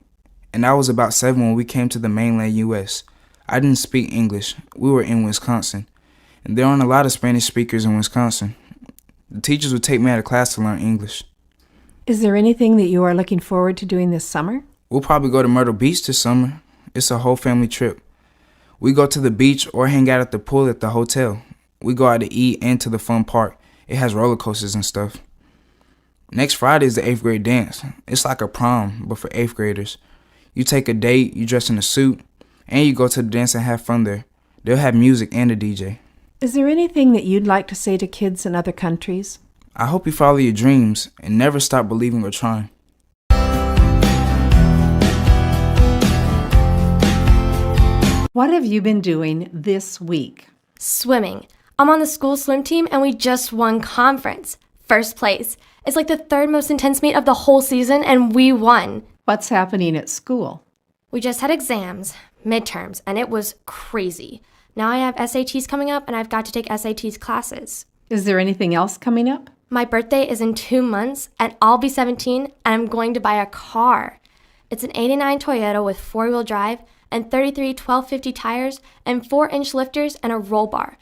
and I was about 7 when we came to the mainland U.S. I didn't speak English. We were in Wisconsin. And there aren't a lot of Spanish speakers in Wisconsin. The teachers would take me out of class to learn English. Is there anything that you are looking forward to doing this summer? We'll probably go to Myrtle Beach this summer. It's a whole family trip. We go to the beach or hang out at the pool at the hotel. We go out to eat and to the fun park. It has roller coasters and stuff. Next Friday is the 8th grade dance. It's like a prom, but for 8th graders. You take a date, you dress in a suit, and you go to the dance and have fun there. They'll have music and a DJ. Is there anything that you'd like to say to kids in other countries? I hope you follow your dreams and never stop believing or trying. What have you been doing this week? Swimming. I'm on the school swim team and we just won conference. First place. It's like the 3rd most intense meet of the whole season and we won. What's happening at school? We just had exams, midterms, and it was crazy. Now I have SATs coming up and I've got to take SATs classes. Is there anything else coming up? My birthday is in 2 months and I'll be 17 and I'm going to buy a car. It's an '89 Toyota with 4-wheel drive and 33 1250 tires and 4-inch lifters and a roll bar.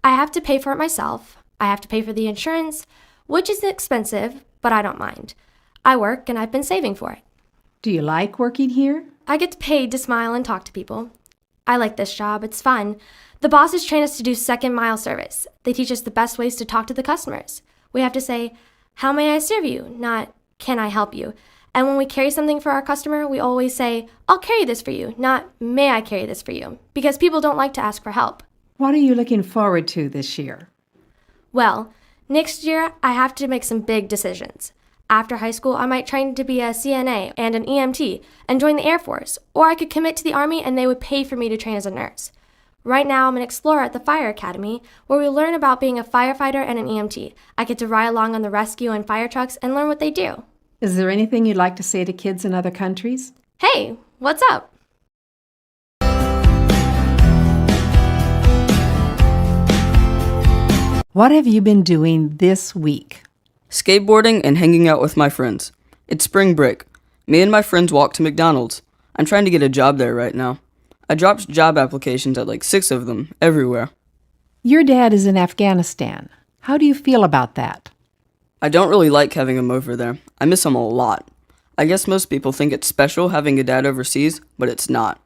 I have to pay for it myself. I have to pay for the insurance, which is expensive, but I don't mind. I work and I've been saving for it. Do you like working here? I get paid to smile and talk to people. I like this job. It's fun. The bosses train us to do second mile service. They teach us the best ways to talk to the customers. We have to say, "How may I serve you?" Not, "Can I help you?" And when we carry something for our customer, we always say, I'll carry this for you, not may I carry this for you, because people don't like to ask for help. What are you looking forward to this year? Well, next year I have to make some big decisions. After high school, I might train to be a CNA and an EMT and join the Air Force, or I could commit to the Army and they would pay for me to train as a nurse. Right now, I'm an explorer at the Fire Academy, where we learn about being a firefighter and an EMT. I get to ride along on the rescue and fire trucks and learn what they do. Is there anything you'd like to say to kids in other countries? Hey, what's up? What have you been doing this week? Skateboarding and hanging out with my friends. It's spring break. Me and my friends walk to McDonald's. I'm trying to get a job there right now. I dropped job applications at like 6 of them, everywhere. Your dad is in Afghanistan. How do you feel about that? I don't really like having him over there. I miss him a lot. I guess most people think it's special having a dad overseas, but it's not.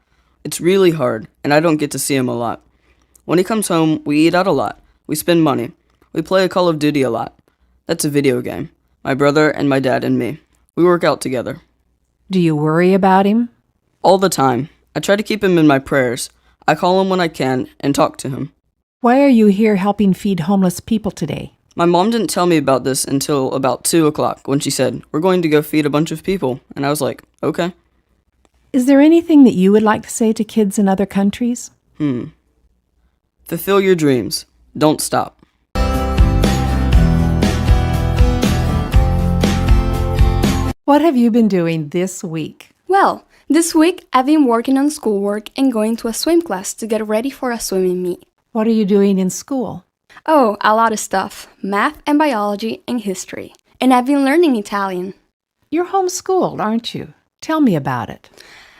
It's really hard, and I don't get to see him a lot. When he comes home, we eat out a lot. We spend money. We play Call of Duty a lot. That's a video game. My brother and my dad and me. We work out together. Do you worry about him? All the time. I try to keep him in my prayers. I call him when I can and talk to him. Why are you here helping feed homeless people today? My mom didn't tell me about this until about 2 o'clock when she said, we're going to go feed a bunch of people. And I was like, okay. Is there anything that you would like to say to kids in other countries? Fulfill your dreams. Don't stop. What have you been doing this week? Well, this week I've been working on schoolwork and going to a swim class to get ready for a swimming meet. What are you doing in school? Oh, a lot of stuff. Math and biology and history. And I've been learning Italian. You're homeschooled, aren't you? Tell me about it.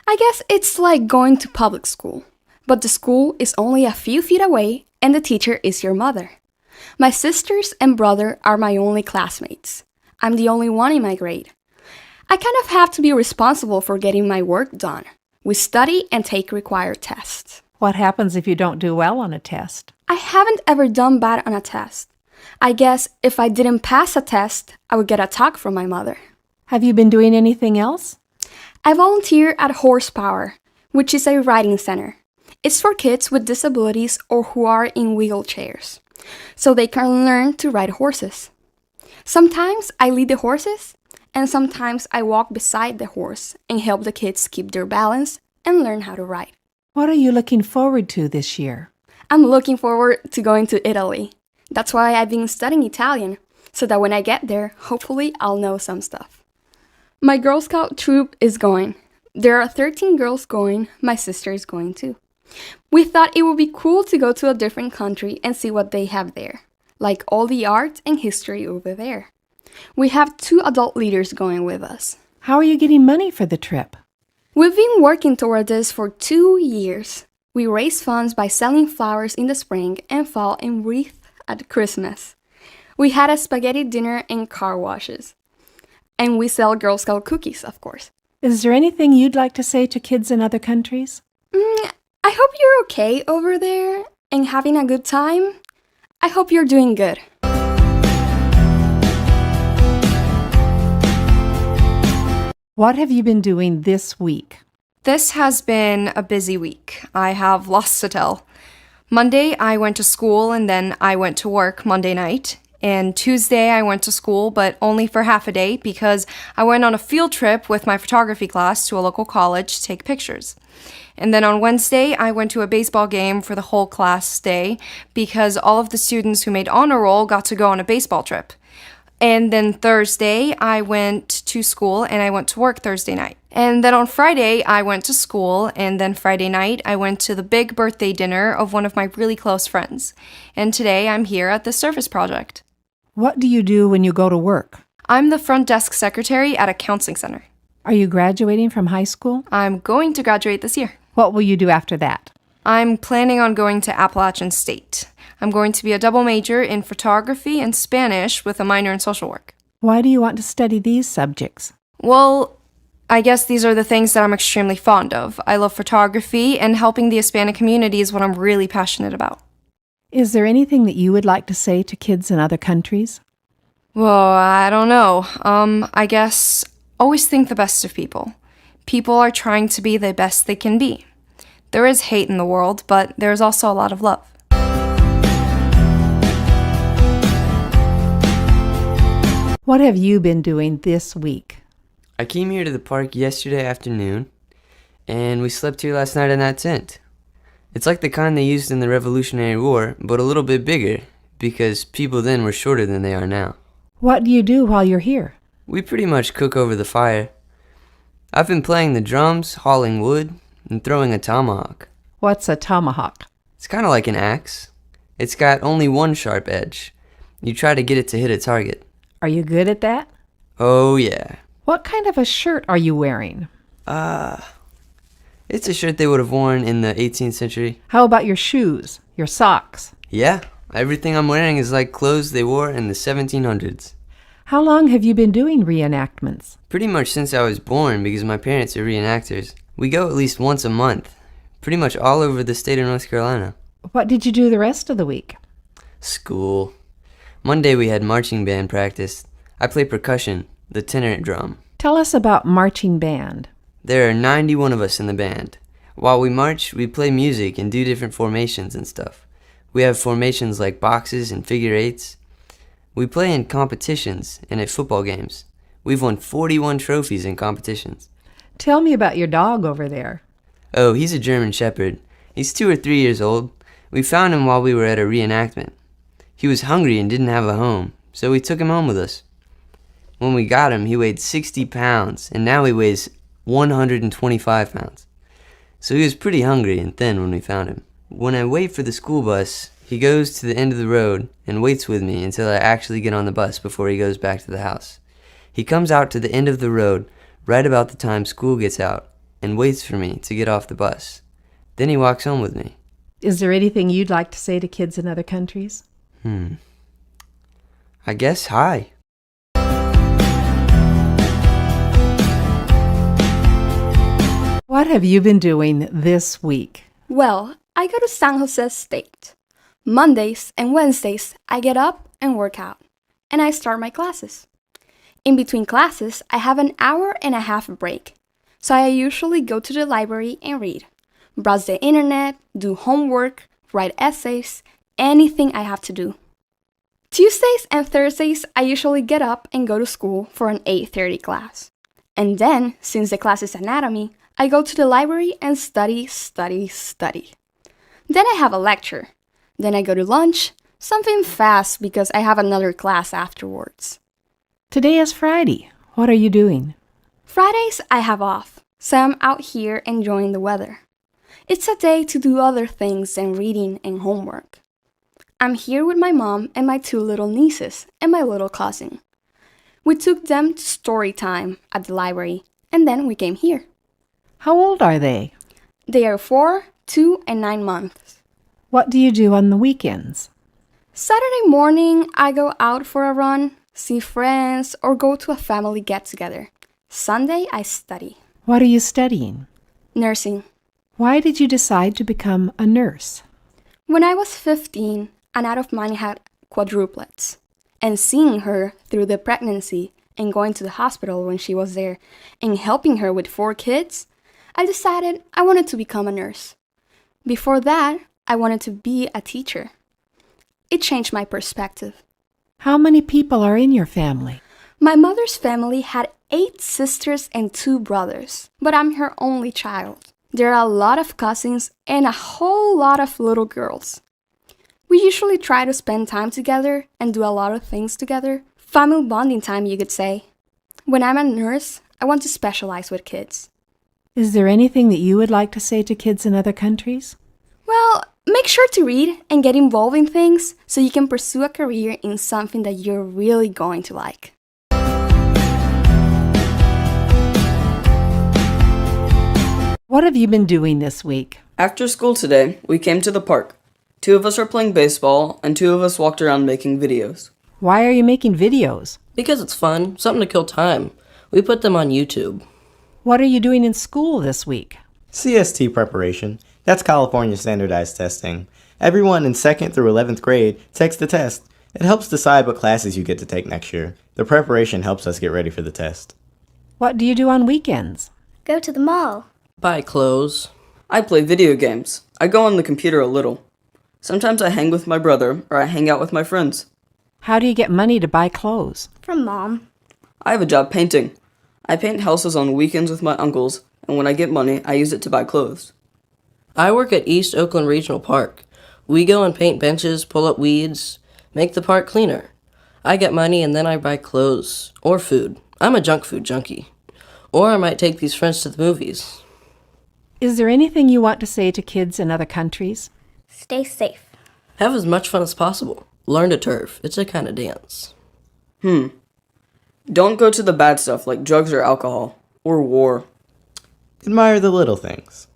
I guess it's like going to public school. But the school is only a few feet away and the teacher is your mother. My sisters and brother are my only classmates. I'm the only one in my grade. I kind of have to be responsible for getting my work done. We study and take required tests. What happens if you don't do well on a test? I haven't ever done bad on a test. I guess if I didn't pass a test, I would get a talk from my mother. Have you been doing anything else? I volunteer at Horsepower, which is a riding center. It's for kids with disabilities or who are in wheelchairs, so they can learn to ride horses. Sometimes I lead the horses, and sometimes I walk beside the horse and help the kids keep their balance and learn how to ride. What are you looking forward to this year? I'm looking forward to going to Italy. That's why I've been studying Italian, so that when I get there, hopefully I'll know some stuff. My Girl Scout troop is going. There are 13 girls going. My sister is going too. We thought it would be cool to go to a different country and see what they have there, like all the art and history over there. We have 2 adult leaders going with us. How are you getting money for the trip? We've been working toward this for 2 years. We raise funds by selling flowers in the spring and fall and wreaths at Christmas. We had a spaghetti dinner and car washes. And we sell Girl Scout cookies, of course. Is there anything you'd like to say to kids in other countries? I hope you're okay over there and having a good time. I hope you're doing good. What have you been doing this week? This has been a busy week. I have lots to tell. Monday, I went to school and then I went to work Monday night. And Tuesday, I went to school, but only for half a day because I went on a field trip with my photography class to a local college to take pictures. And then on Wednesday, I went to a baseball game for the whole class day because all of the students who made honor roll got to go on a baseball trip. And then Thursday, I went to school and I went to work Thursday night. And then on Friday, I went to school, and then Friday night, I went to the big birthday dinner of one of my really close friends. And today, I'm here at the service project. What do you do when you go to work? I'm the front desk secretary at a counseling center. Are you graduating from high school? I'm going to graduate this year. What will you do after that? I'm planning on going to Appalachian State. I'm going to be a double major in photography and Spanish with a minor in social work. Why do you want to study these subjects? Well, I guess these are the things that I'm extremely fond of. I love photography, and helping the Hispanic community is what I'm really passionate about. Is there anything that you would like to say to kids in other countries? Well, I don't know. I guess Always think the best of people. People are trying to be the best they can be. There is hate in the world, but there is also a lot of love. What have you been doing this week? I came here to the park yesterday afternoon, and we slept here last night in that tent. It's like the kind they used in the Revolutionary War, but a little bit bigger, because people then were shorter than they are now. What do you do while you're here? We pretty much cook over the fire. I've been playing the drums, hauling wood, and throwing a tomahawk. What's a tomahawk? It's kind of like an axe. It's got only one sharp edge. You try to get it to hit a target. Are you good at that? Oh, yeah. What kind of a shirt are you wearing? It's a shirt they would have worn in the 18th century. How about your shoes, your socks? Yeah, everything I'm wearing is like clothes they wore in the 1700s. How long have you been doing reenactments? Pretty much since I was born, because my parents are reenactors. We go at least once a month, pretty much all over the state of North Carolina. What did you do the rest of the week? School. Monday we had marching band practice. I play percussion, the tenor drum. Tell us about marching band. There are 91 of us in the band. While we march, we play music and do different formations and stuff. We have formations like boxes and figure eights. We play in competitions and at football games. We've won 41 trophies in competitions. Tell me about your dog over there. Oh, he's a German Shepherd. He's 2 or 3 years old. We found him while we were at a reenactment. He was hungry and didn't have a home, so we took him home with us. When we got him, he weighed 60 pounds, and now he weighs 125 pounds. So he was pretty hungry and thin when we found him. When I wait for the school bus, he goes to the end of the road and waits with me until I actually get on the bus before he goes back to the house. He comes out to the end of the road right about the time school gets out and waits for me to get off the bus. Then he walks home with me. Is there anything you'd like to say to kids in other countries? I guess hi. What have you been doing this week? Well, I go to San Jose State. Mondays and Wednesdays, I get up and work out, and I start my classes. In between classes, I have an hour and a half break, so I usually go to the library and read, browse the internet, do homework, write essays, anything I have to do. Tuesdays and Thursdays, I usually get up and go to school for an 8:30 class. And then, since the class is anatomy, I go to the library and study. Then I have a lecture. Then I go to lunch, something fast because I have another class afterwards. Today is Friday. What are you doing? Fridays I have off, so I'm out here enjoying the weather. It's a day to do other things than reading and homework. I'm here with my mom and my 2 little nieces and my little cousin. We took them to story time at the library, and then we came here. How old are they? They are 4, 2, and 9 months. What do you do on the weekends? Saturday morning, I go out for a run, see friends, or go to a family get-together. Sunday, I study. What are you studying? Nursing. Why did you decide to become a nurse? When I was 15, an aunt of mine had quadruplets. And seeing her through the pregnancy and going to the hospital when she was there and helping her with 4 kids, I decided I wanted to become a nurse. Before that, I wanted to be a teacher. It changed my perspective. How many people are in your family? My mother's family had 8 sisters and 2 brothers, but I'm her only child. There are a lot of cousins and a whole lot of little girls. We usually try to spend time together and do a lot of things together. Family bonding time, you could say. When I'm a nurse, I want to specialize with kids. Is there anything that you would like to say to kids in other countries? Well, make sure to read and get involved in things so you can pursue a career in something that you're really going to like. What have you been doing this week? After school today, we came to the park. 2 of us are playing baseball, and 2 of us walked around making videos. Why are you making videos? Because it's fun, something to kill time. We put them on YouTube. What are you doing in school this week? CST preparation. That's California standardized testing. Everyone in 2nd through 11th grade takes the test. It helps decide what classes you get to take next year. The preparation helps us get ready for the test. What do you do on weekends? Go to the mall. Buy clothes. I play video games. I go on the computer a little. Sometimes I hang with my brother, or I hang out with my friends. How do you get money to buy clothes? From Mom. I have a job painting. I paint houses on weekends with my uncles, and when I get money, I use it to buy clothes. I work at East Oakland Regional Park. We go and paint benches, pull up weeds, make the park cleaner. I get money and then I buy clothes or food. I'm a junk food junkie. Or I might take these friends to the movies. Is there anything you want to say to kids in other countries? Stay safe. Have as much fun as possible. Learn to turf. It's a kind of dance. Don't go to the bad stuff like drugs or alcohol. Or war. Admire the little things.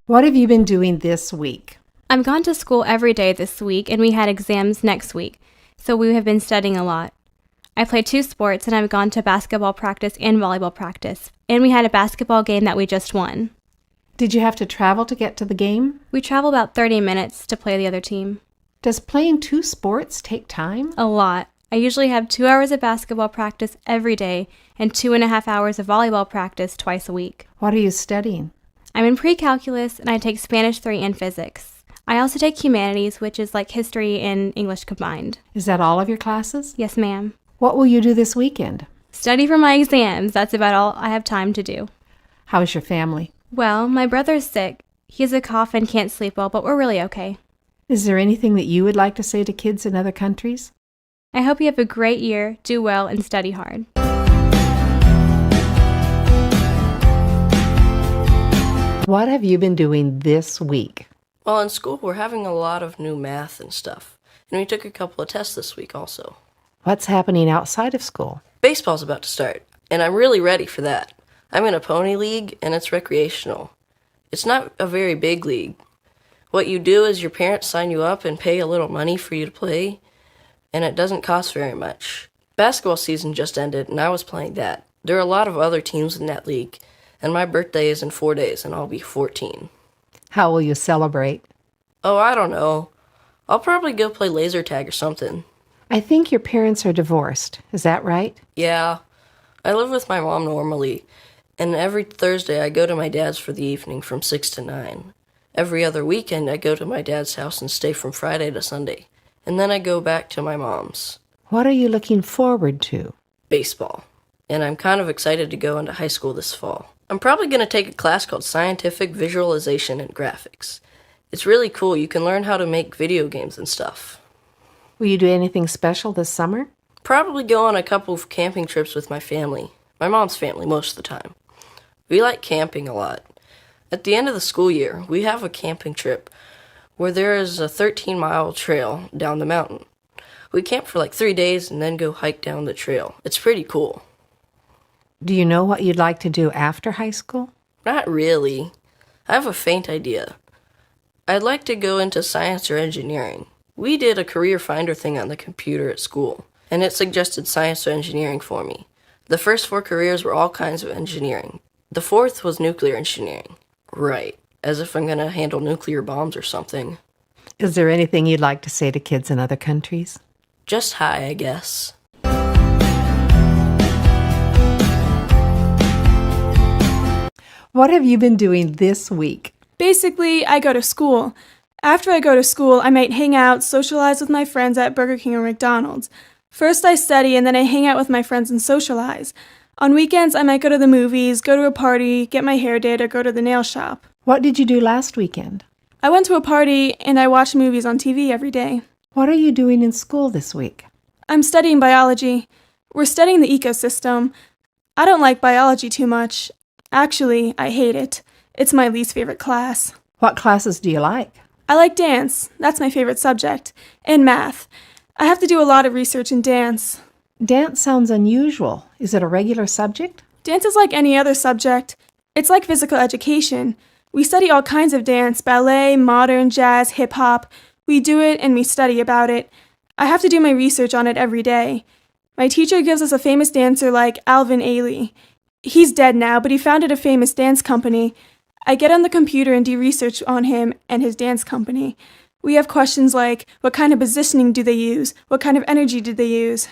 What have you been doing this week? I've gone to school every day this week, and we had exams next week, so we have been studying a lot. I play 2 sports, and I've gone to basketball practice and volleyball practice, and we had a basketball game that we just won. Did you have to travel to get to the game? We travel about 30 minutes to play the other team. Does playing 2 sports take time? A lot. I usually have 2 hours of basketball practice every day and 2.5 hours of volleyball practice twice a week. What are you studying? I'm in pre-calculus, and I take Spanish 3 and physics. I also take humanities, which is like history and English combined. Is that all of your classes? Yes, ma'am. What will you do this weekend? Study for my exams. That's about all I have time to do. How is your family? Well, my brother's sick. He has a cough and can't sleep well, but we're really okay. Is there anything that you would like to say to kids in other countries? I hope you have a great year, do well, and study hard. What have you been doing this week? Well, in school, we're having a lot of new math and stuff. And we took a couple of tests this week also. What's happening outside of school? Baseball's about to start, and I'm really ready for that. I'm in a pony league, and it's recreational. It's not a very big league. What you do is your parents sign you up and pay a little money for you to play, and it doesn't cost very much. Basketball season just ended, and I was playing that. There are a lot of other teams in that league, and my birthday is in 4 days, and I'll be 14. How will you celebrate? Oh, I don't know. I'll probably go play laser tag or something. I think your parents are divorced. Is that right? Yeah. I live with my mom normally, and every Thursday I go to my dad's for the evening from 6 to 9. Every other weekend I go to my dad's house and stay from Friday to Sunday, and then I go back to my mom's. What are you looking forward to? Baseball. And I'm kind of excited to go into high school this fall. I'm probably going to take a class called Scientific Visualization and Graphics. It's really cool. You can learn how to make video games and stuff. Will you do anything special this summer? Probably go on a couple of camping trips with my family. My mom's family most of the time. We like camping a lot. At the end of the school year, we have a camping trip where there is a 13-mile trail down the mountain. We camp for like 3 days and then go hike down the trail. It's pretty cool. Do you know what you'd like to do after high school? Not really. I have a faint idea. I'd like to go into science or engineering. We did a career finder thing on the computer at school, and it suggested science or engineering for me. The first 4 careers were all kinds of engineering. The 4th was nuclear engineering. Right, as if I'm going to handle nuclear bombs or something. Is there anything you'd like to say to kids in other countries? Just hi, I guess. What have you been doing this week? Basically, I go to school. After I go to school, I might hang out, socialize with my friends at Burger King or McDonald's. First I study, and then I hang out with my friends and socialize. On weekends, I might go to the movies, go to a party, get my hair did, or go to the nail shop. What did you do last weekend? I went to a party, and I watched movies on TV every day. What are you doing in school this week? I'm studying biology. We're studying the ecosystem. I don't like biology too much. Actually, I hate it. It's my least favorite class. What classes do you like? I like dance. That's my favorite subject. And math. I have to do a lot of research in dance. Dance sounds unusual. Is it a regular subject? Dance is like any other subject. It's like physical education. We study all kinds of dance, ballet, modern, jazz, hip-hop. We do it and we study about it. I have to do my research on it every day. My teacher gives us a famous dancer like Alvin Ailey. He's dead now, but he founded a famous dance company. I get on the computer and do research on him and his dance company. We have questions like, what kind of positioning do they use? What kind of energy do they use?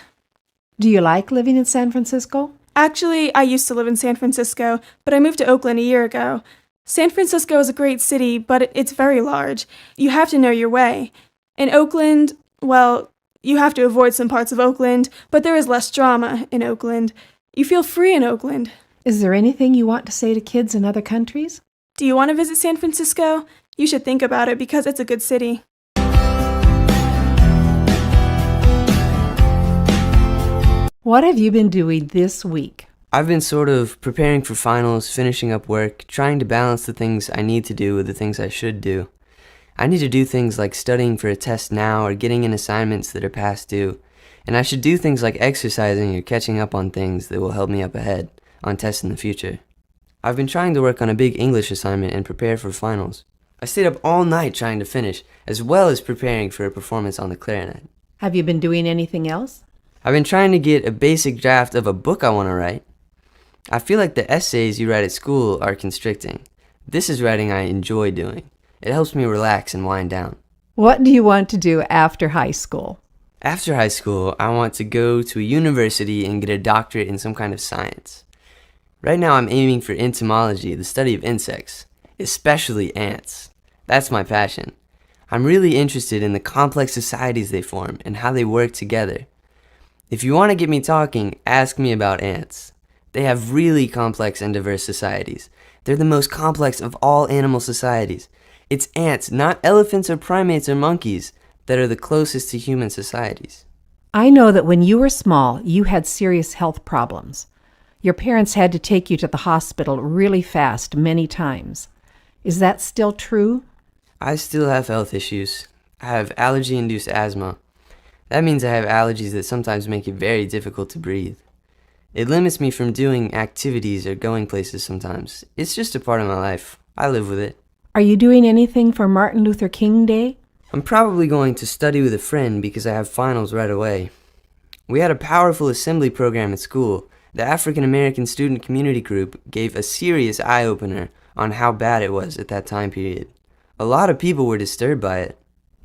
Do you like living in San Francisco? Actually, I used to live in San Francisco, but I moved to Oakland a year ago. San Francisco is a great city, but it's very large. You have to know your way. In Oakland, well, you have to avoid some parts of Oakland, but there is less drama in Oakland. You feel free in Oakland. Is there anything you want to say to kids in other countries? Do you want to visit San Francisco? You should think about it because it's a good city. What have you been doing this week? I've been sort of preparing for finals, finishing up work, trying to balance the things I need to do with the things I should do. I need to do things like studying for a test now or getting in assignments that are past due. And I should do things like exercising or catching up on things that will help me up ahead on tests in the future. I've been trying to work on a big English assignment and prepare for finals. I stayed up all night trying to finish, as well as preparing for a performance on the clarinet. Have you been doing anything else? I've been trying to get a basic draft of a book I want to write. I feel like the essays you write at school are constricting. This is writing I enjoy doing. It helps me relax and wind down. What do you want to do after high school? After high school, I want to go to a university and get a doctorate in some kind of science. Right now I'm aiming for entomology, the study of insects, especially ants. That's my passion. I'm really interested in the complex societies they form and how they work together. If you want to get me talking, ask me about ants. They have really complex and diverse societies. They're the most complex of all animal societies. It's ants, not elephants or primates or monkeys, that are the closest to human societies. I know that when you were small, you had serious health problems. Your parents had to take you to the hospital really fast many times. Is that still true? I still have health issues. I have allergy-induced asthma. That means I have allergies that sometimes make it very difficult to breathe. It limits me from doing activities or going places sometimes. It's just a part of my life. I live with it. Are you doing anything for Martin Luther King Day? I'm probably going to study with a friend because I have finals right away. We had a powerful assembly program at school. The African American Student Community Group gave a serious eye-opener on how bad it was at that time period. A lot of people were disturbed by it.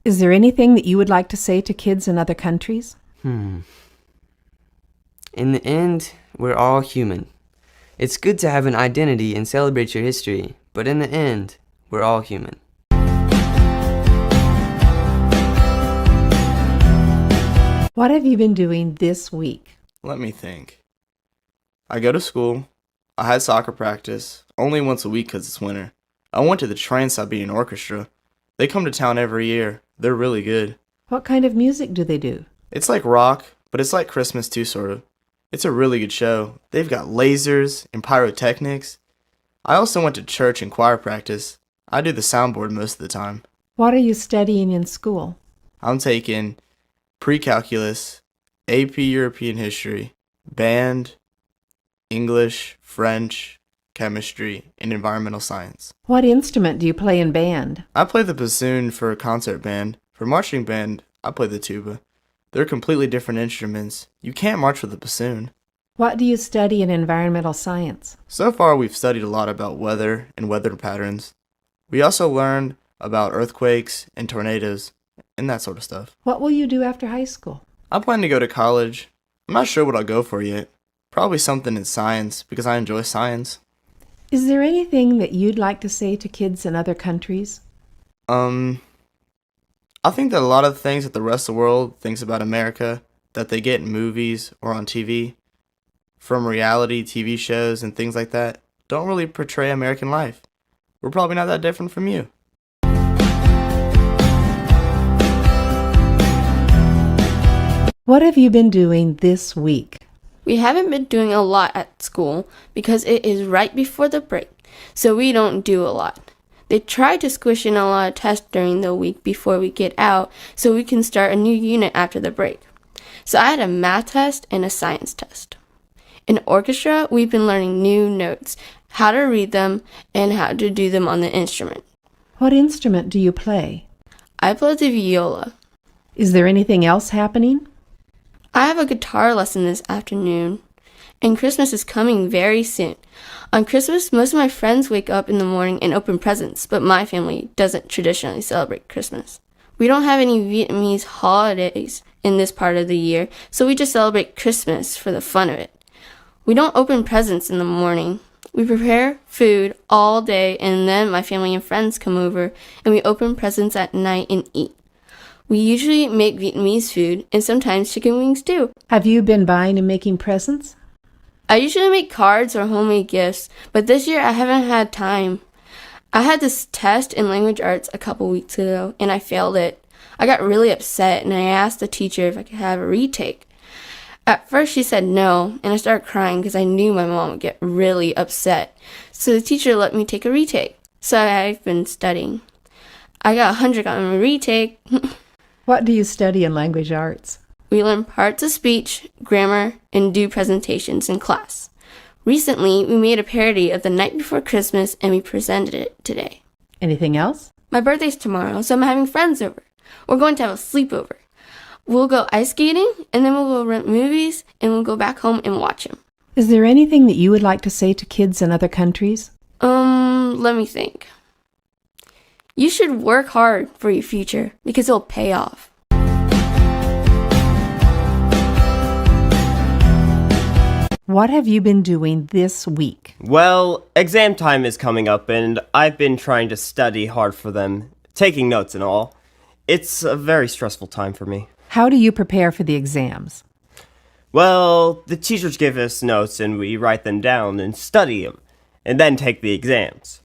Is there anything that you would like to say to kids in other countries? In the end, we're all human. It's good to have an identity and celebrate your history, but in the end, we're all human. What have you been doing this week? Let me think. I go to school. I had soccer practice, only once a week because it's winter. I went to the Trans-Siberian Orchestra. They come to town every year. They're really good. What kind of music do they do? It's like rock, but it's like Christmas too, sort of. It's a really good show. They've got lasers and pyrotechnics. I also went to church and choir practice. I do the soundboard most of the time. What are you studying in school? I'm taking pre-calculus, AP European history, band, English, French, chemistry, and environmental science. What instrument do you play in band? I play the bassoon for a concert band. For marching band, I play the tuba. They're completely different instruments. You can't march with a bassoon. What do you study in environmental science? So far, we've studied a lot about weather and weather patterns. We also learned about earthquakes and tornadoes and that sort of stuff. What will you do after high school? I plan to go to college. I'm not sure what I'll go for yet. Probably something in science because I enjoy science. Is there anything that you'd like to say to kids in other countries? I think that a lot of things that the rest of the world thinks about America that they get in movies or on TV, from reality TV shows and things like that, don't really portray American life. We're probably not that different from you. What have you been doing this week? We haven't been doing a lot at school because it is right before the break, so we don't do a lot. They try to squish in a lot of tests during the week before we get out so we can start a new unit after the break. So I had a math test and a science test. In orchestra, we've been learning new notes, how to read them, and how to do them on the instrument. What instrument do you play? I play the viola. Is there anything else happening? I have a guitar lesson this afternoon, and Christmas is coming very soon. On Christmas, most of my friends wake up in the morning and open presents, but my family doesn't traditionally celebrate Christmas. We don't have any Vietnamese holidays in this part of the year, so we just celebrate Christmas for the fun of it. We don't open presents in the morning. We prepare food all day, and then my family and friends come over, and we open presents at night and eat. We usually make Vietnamese food, and sometimes chicken wings too. Have you been buying and making presents? I usually make cards or homemade gifts, but this year I haven't had time. I had this test in language arts a couple weeks ago, and I failed it. I got really upset, and I asked the teacher if I could have a retake. At first, she said no, and I started crying because I knew my mom would get really upset. So the teacher let me take a retake. So I've been studying. I got 100 on my retake. What do you study in language arts? We learn parts of speech, grammar, and do presentations in class. Recently, we made a parody of The Night Before Christmas, and we presented it today. Anything else? My birthday's tomorrow, so I'm having friends over. We're going to have a sleepover. We'll go ice skating, and then we'll go rent movies, and we'll go back home and watch them. Is there anything that you would like to say to kids in other countries? Let me think. You should work hard for your future, because it'll pay off. What have you been doing this week? Well, exam time is coming up, and I've been trying to study hard for them, taking notes and all. It's a very stressful time for me. How do you prepare for the exams? Well, the teachers give us notes, and we write them down and study them, and then take the exams.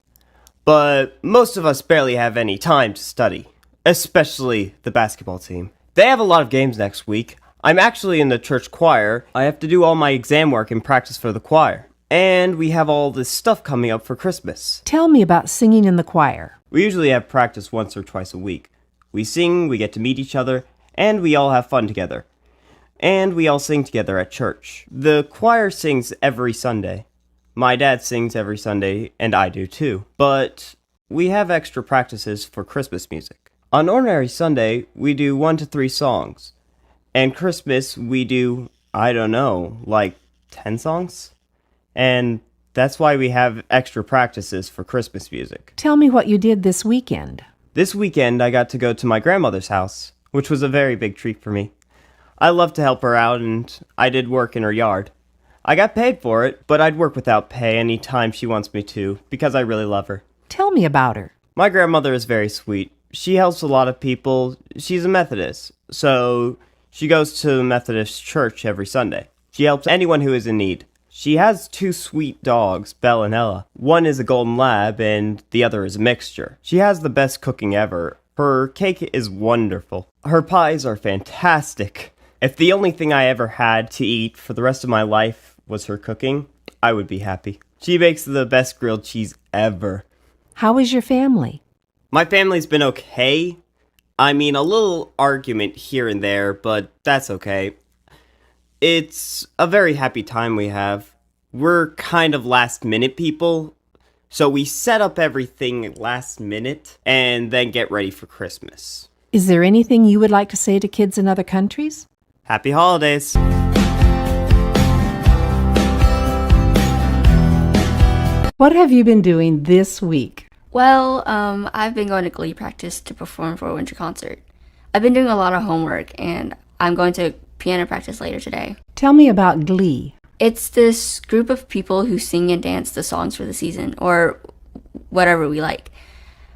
But most of us barely have any time to study, especially the basketball team. They have a lot of games next week. I'm actually in the church choir. I have to do all my exam work and practice for the choir. And we have all this stuff coming up for Christmas. Tell me about singing in the choir. We usually have practice once or twice a week. We sing, we get to meet each other, and we all have fun together. And we all sing together at church. The choir sings every Sunday. My dad sings every Sunday, and I do too. But we have extra practices for Christmas music. On ordinary Sunday, we do 1 to 3 songs. And Christmas, we do, I don't know, like 10 songs? And that's why we have extra practices for Christmas music. Tell me what you did this weekend. This weekend, I got to go to my grandmother's house, which was a very big treat for me. I love to help her out, and I did work in her yard. I got paid for it, but I'd work without pay any time she wants me to, because I really love her. Tell me about her. My grandmother is very sweet. She helps a lot of people. She's a Methodist, so she goes to the Methodist church every Sunday. She helps anyone who is in need. She has 2 sweet dogs, Belle and Ella. One is a golden lab, and the other is a mixture. She has the best cooking ever. Her cake is wonderful. Her pies are fantastic. If the only thing I ever had to eat for the rest of my life was her cooking, I would be happy. She makes the best grilled cheese ever. How is your family? My family's been okay. I mean, a little argument here and there, but that's okay. It's a very happy time we have. We're kind of last-minute people, so we set up everything last minute and then get ready for Christmas. Is there anything you would like to say to kids in other countries? Happy holidays! What have you been doing this week? Well, I've been going to Glee practice to perform for a winter concert. I've been doing a lot of homework, and I'm going to piano practice later today. Tell me about Glee. It's this group of people who sing and dance the songs for the season, or whatever we like.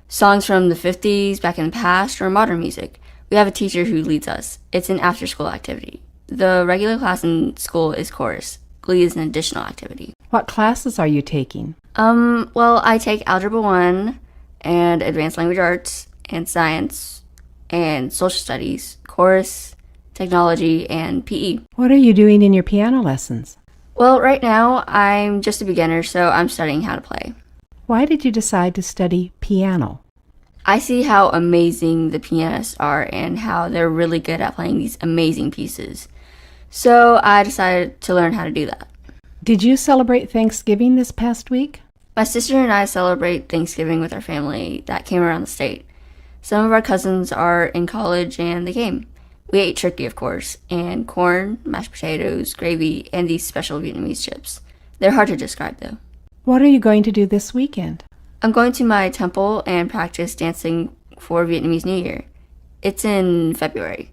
Songs from the 50s, back in the past, or modern music. We have a teacher who leads us. It's an after-school activity. The regular class in school is chorus. Glee is an additional activity. What classes are you taking? Well, I take Algebra 1 and Advanced Language Arts and Science and Social Studies, Chorus, Technology, and PE. What are you doing in your piano lessons? Well, right now, I'm just a beginner, so I'm studying how to play. Why did you decide to study piano? I see how amazing the pianists are and how they're really good at playing these amazing pieces. So I decided to learn how to do that. Did you celebrate Thanksgiving this past week? My sister and I celebrate Thanksgiving with our family that came around the state. Some of our cousins are in college and they came. We ate turkey, of course, and corn, mashed potatoes, gravy, and these special Vietnamese chips. They're hard to describe, though. What are you going to do this weekend? I'm going to my temple and practice dancing for Vietnamese New Year. It's in February.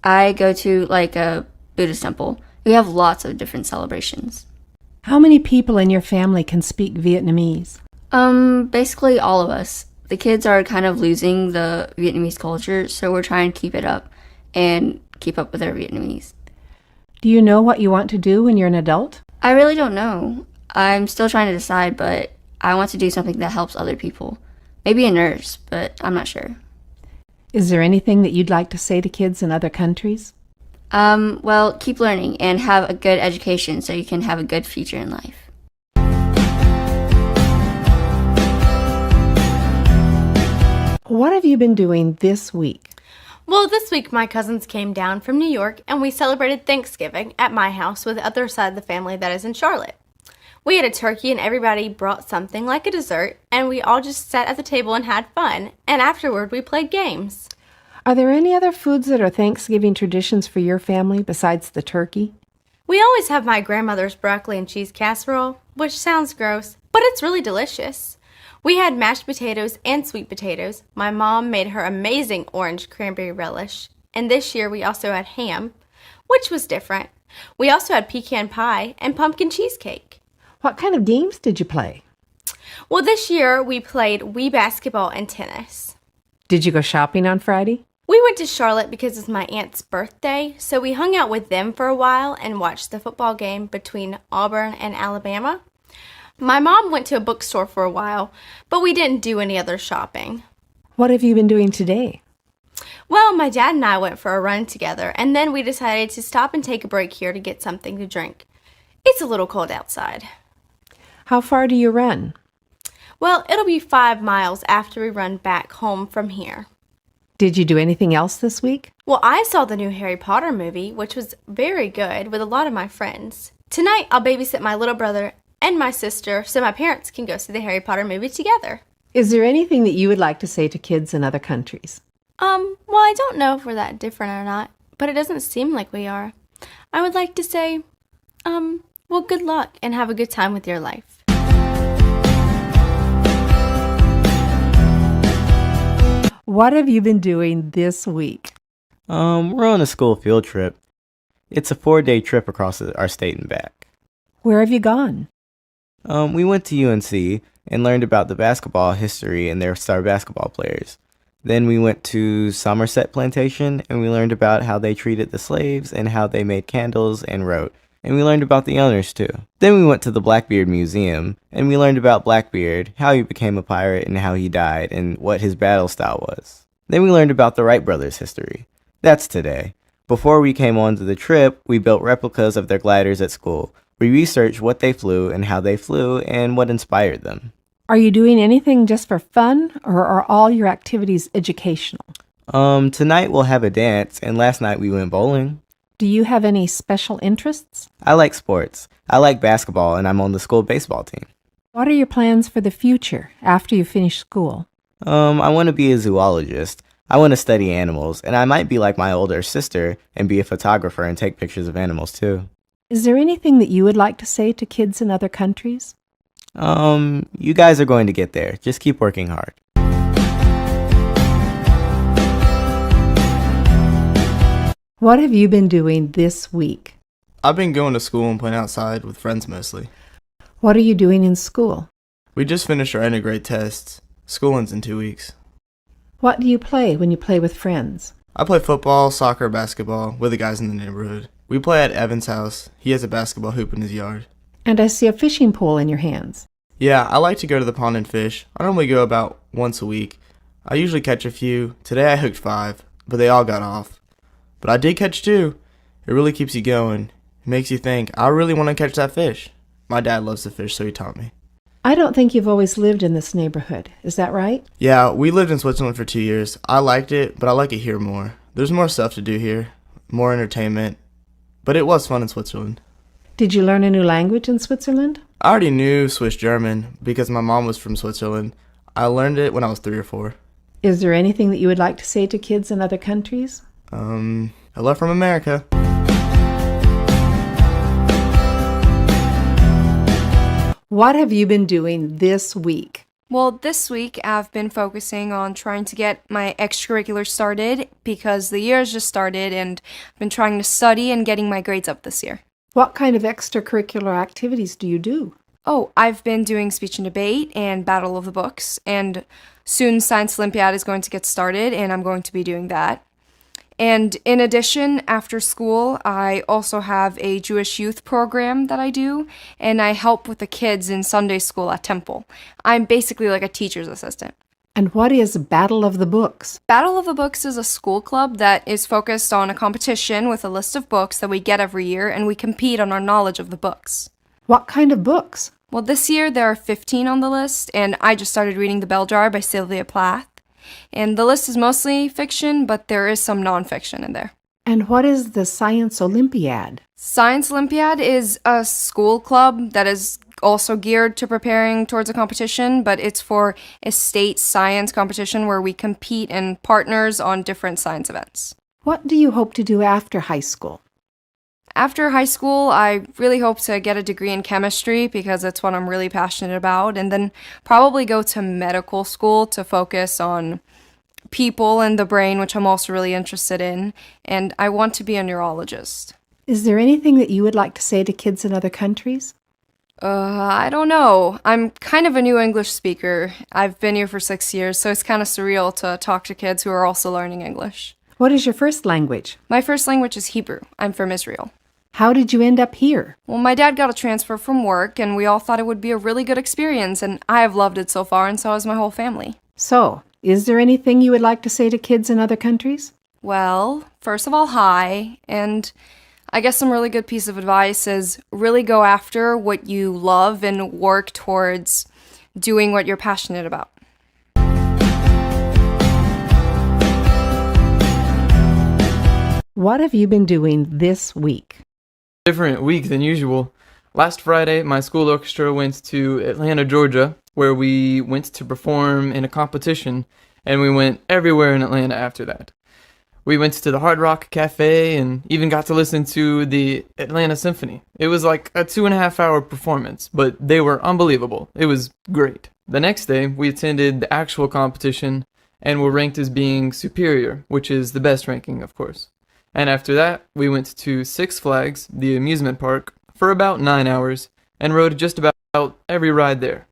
I go to like a Buddhist temple. We have lots of different celebrations. How many people in your family can speak Vietnamese? Basically all of us. The kids are kind of losing the Vietnamese culture, so we're trying to keep it up and keep up with their Vietnamese. Do you know what you want to do when you're an adult? I really don't know. I'm still trying to decide, but I want to do something that helps other people. Maybe a nurse, but I'm not sure. Is there anything that you'd like to say to kids in other countries? Well, keep learning and have a good education so you can have a good future in life. What have you been doing this week? Well, this week my cousins came down from New York and we celebrated Thanksgiving at my house with the other side of the family that is in Charlotte. We had a turkey and everybody brought something like a dessert and we all just sat at the table and had fun, and afterward we played games. Are there any other foods that are Thanksgiving traditions for your family besides the turkey? We always have my grandmother's broccoli and cheese casserole, which sounds gross, but it's really delicious. We had mashed potatoes and sweet potatoes. My mom made her amazing orange cranberry relish. And this year we also had ham, which was different. We also had pecan pie and pumpkin cheesecake. What kind of games did you play? Well, this year we played Wii basketball and tennis. Did you go shopping on Friday? We went to Charlotte because it's my aunt's birthday, so we hung out with them for a while and watched the football game between Auburn and Alabama. My mom went to a bookstore for a while, but we didn't do any other shopping. What have you been doing today? Well, my dad and I went for a run together, and then we decided to stop and take a break here to get something to drink. It's a little cold outside. How far do you run? Well, it'll be 5 miles after we run back home from here. Did you do anything else this week? Well, I saw the new Harry Potter movie, which was very good, with a lot of my friends. Tonight, I'll babysit my little brother and my sister so my parents can go see the Harry Potter movie together. Is there anything that you would like to say to kids in other countries? Well, I don't know if we're that different or not, but it doesn't seem like we are. I would like to say, well, good luck and have a good time with your life. What have you been doing this week? We're on a school field trip. It's a 4-day trip across our state and back. Where have you gone? We went to UNC and learned about the basketball history and their star basketball players. Then we went to Somerset Plantation and we learned about how they treated the slaves and how they made candles and wrote. And we learned about the owners too. Then we went to the Blackbeard Museum and we learned about Blackbeard, how he became a pirate and how he died and what his battle style was. Then we learned about the Wright brothers' history. That's today. Before we came on to the trip, we built replicas of their gliders at school. We researched what they flew and how they flew and what inspired them. Are you doing anything just for fun, or are all your activities educational? Tonight we'll have a dance, and last night we went bowling. Do you have any special interests? I like sports. I like basketball, and I'm on the school baseball team. What are your plans for the future after you finish school? I want to be a zoologist. I want to study animals, and I might be like my older sister and be a photographer and take pictures of animals too. Is there anything that you would like to say to kids in other countries? You guys are going to get there. Just keep working hard. What have you been doing this week? I've been going to school and playing outside with friends mostly. What are you doing in school? We just finished our end of grade tests. School ends in 2 weeks. What do you play when you play with friends? I play football, soccer, basketball with the guys in the neighborhood. We play at Evan's house. He has a basketball hoop in his yard. And I see a fishing pole in your hands. Yeah, I like to go to the pond and fish. I normally go about once a week. I usually catch a few. Today I hooked 5, but they all got off. But I did catch 2. It really keeps you going. It makes you think, I really want to catch that fish. My dad loves to fish, so he taught me. I don't think you've always lived in this neighborhood. Is that right? Yeah, we lived in Switzerland for 2 years. I liked it, but I like it here more. There's more stuff to do here, more entertainment. But it was fun in Switzerland. Did you learn a new language in Switzerland? I already knew Swiss German because my mom was from Switzerland. I learned it when I was 3 or 4. Is there anything that you would like to say to kids in other countries? Hello from America. What have you been doing this week? Well, this week I've been focusing on trying to get my extracurriculars started because the year has just started and I've been trying to study and getting my grades up this year. What kind of extracurricular activities do you do? Oh, I've been doing speech and debate and Battle of the Books, and soon Science Olympiad is going to get started and I'm going to be doing that. And in addition, after school, I also have a Jewish youth program that I do, and I help with the kids in Sunday school at Temple. I'm basically like a teacher's assistant. And what is Battle of the Books? Battle of the Books is a school club that is focused on a competition with a list of books that we get every year, and we compete on our knowledge of the books. What kind of books? Well, this year there are 15 on the list, and I just started reading The Bell Jar by Sylvia Plath. And the list is mostly fiction, but there is some nonfiction in there. And what is the Science Olympiad? Science Olympiad is a school club that is also geared to preparing towards a competition, but it's for a state science competition where we compete in partners on different science events. What do you hope to do after high school? After high school, I really hope to get a degree in chemistry because it's what I'm really passionate about, and then probably go to medical school to focus on people and the brain, which I'm also really interested in, and I want to be a neurologist. Is there anything that you would like to say to kids in other countries? I don't know. I'm kind of a new English speaker. I've been here for 6 years, so it's kind of surreal to talk to kids who are also learning English. What is your first language? My first language is Hebrew. I'm from Israel. How did you end up here? Well, my dad got a transfer from work, and we all thought it would be a really good experience, and I have loved it so far, and so has my whole family. So, is there anything you would like to say to kids in other countries? Well, first of all, hi, and I guess some really good piece of advice is really go after what you love and work towards doing what you're passionate about. What have you been doing this week? Different week than usual. Last Friday, my school orchestra went to Atlanta, Georgia, where we went to perform in a competition, and we went everywhere in Atlanta after that. We went to the Hard Rock Cafe and even got to listen to the Atlanta Symphony. It was like a 2.5-hour performance, but they were unbelievable. It was great. The next day, we attended the actual competition and were ranked as being superior, which is the best ranking, of course. And after that, we went to Six Flags, the amusement park, for about 9 hours, and rode just about every ride there.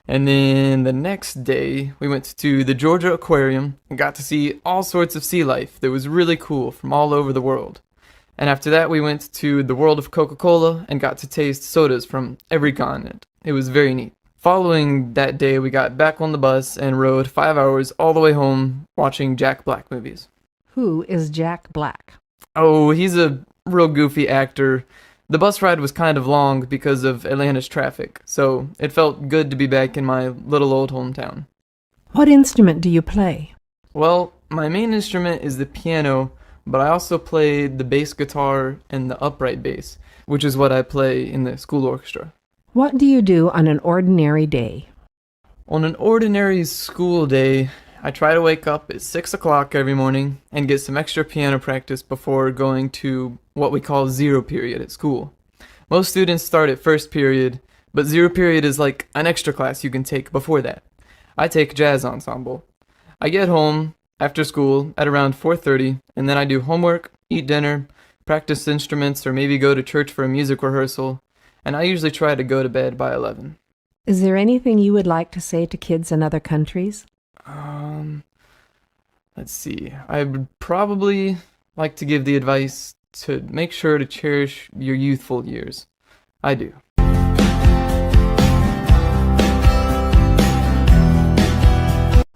And then the next day, we went to the Georgia Aquarium and got to see all sorts of sea life that was really cool from all over the world. And after that, we went to the world of Coca-Cola and got to taste sodas from every continent. It was very neat. Following that day, we got back on the bus and rode 5 hours all the way home watching Jack Black movies. Who is Jack Black? Oh, he's a real goofy actor. The bus ride was kind of long because of Atlanta's traffic, so it felt good to be back in my little old hometown. What instrument do you play? Well, my main instrument is the piano, but I also play the bass guitar and the upright bass, which is what I play in the school orchestra. What do you do on an ordinary day? On an ordinary school day, I try to wake up at 6 o'clock every morning and get some extra piano practice before going to what we call zero period at school. Most students start at first period, but zero period is like an extra class you can take before that. I take jazz ensemble. I get home after school at around 4:30, and then I do homework, eat dinner, practice instruments, or maybe go to church for a music rehearsal, and I usually try to go to bed by 11. Is there anything you would like to say to kids in other countries? Let's see. I would probably like to give the advice to make sure to cherish your youthful years. I do.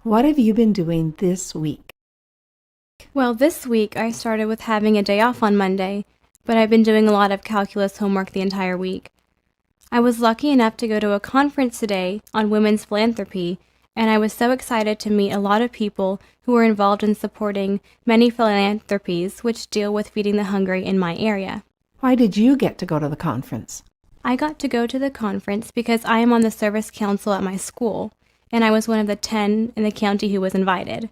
What have you been doing this week? Well, this week I started with having a day off on Monday, but I've been doing a lot of calculus homework the entire week. I was lucky enough to go to a conference today on women's philanthropy, and I was so excited to meet a lot of people who were involved in supporting many philanthropies which deal with feeding the hungry in my area. Why did you get to go to the conference? I got to go to the conference because I am on the service council at my school, and I was one of the 10 in the county who was invited.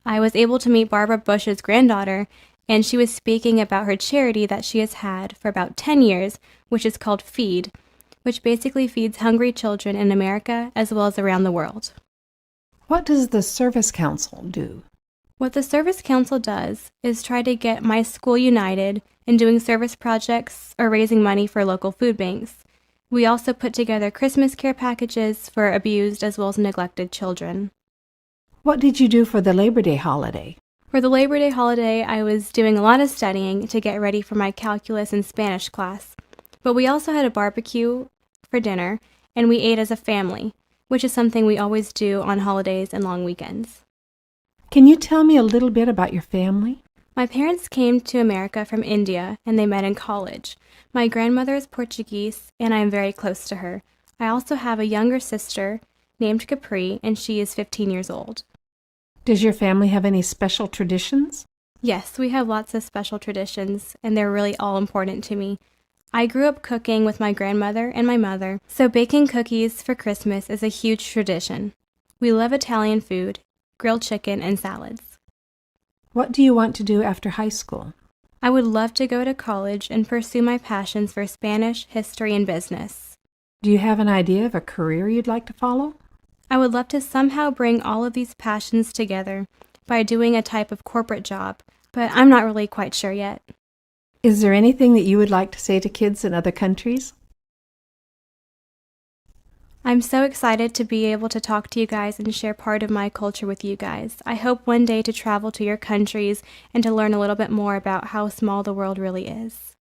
I was able to meet Barbara Bush's granddaughter, and she was speaking about her charity that she has had for about 10 years, which is called Feed, which basically feeds hungry children in America as well as around the world. What does the Service Council do? What the Service Council does is try to get my school united in doing service projects or raising money for local food banks. We also put together Christmas care packages for abused as well as neglected children. What did you do for the Labor Day holiday? For the Labor Day holiday, I was doing a lot of studying to get ready for my calculus and Spanish class. But we also had a barbecue for dinner, and we ate as a family, which is something we always do on holidays and long weekends. Can you tell me a little bit about your family? My parents came to America from India, and they met in college. My grandmother is Portuguese, and I am very close to her. I also have a younger sister named Capri, and she is 15 years old. Does your family have any special traditions? Yes, we have lots of special traditions, and they're really all important to me. I grew up cooking with my grandmother and my mother, so baking cookies for Christmas is a huge tradition. We love Italian food, grilled chicken, and salads. What do you want to do after high school? I would love to go to college and pursue my passions for Spanish, history, and business. Do you have an idea of a career you'd like to follow? I would love to somehow bring all of these passions together by doing a type of corporate job, but I'm not really quite sure yet. Is there anything that you would like to say to kids in other countries? I'm so excited to be able to talk to you guys and share part of my culture with you guys. I hope one day to travel to your countries and to learn a little bit more about how small the world really is.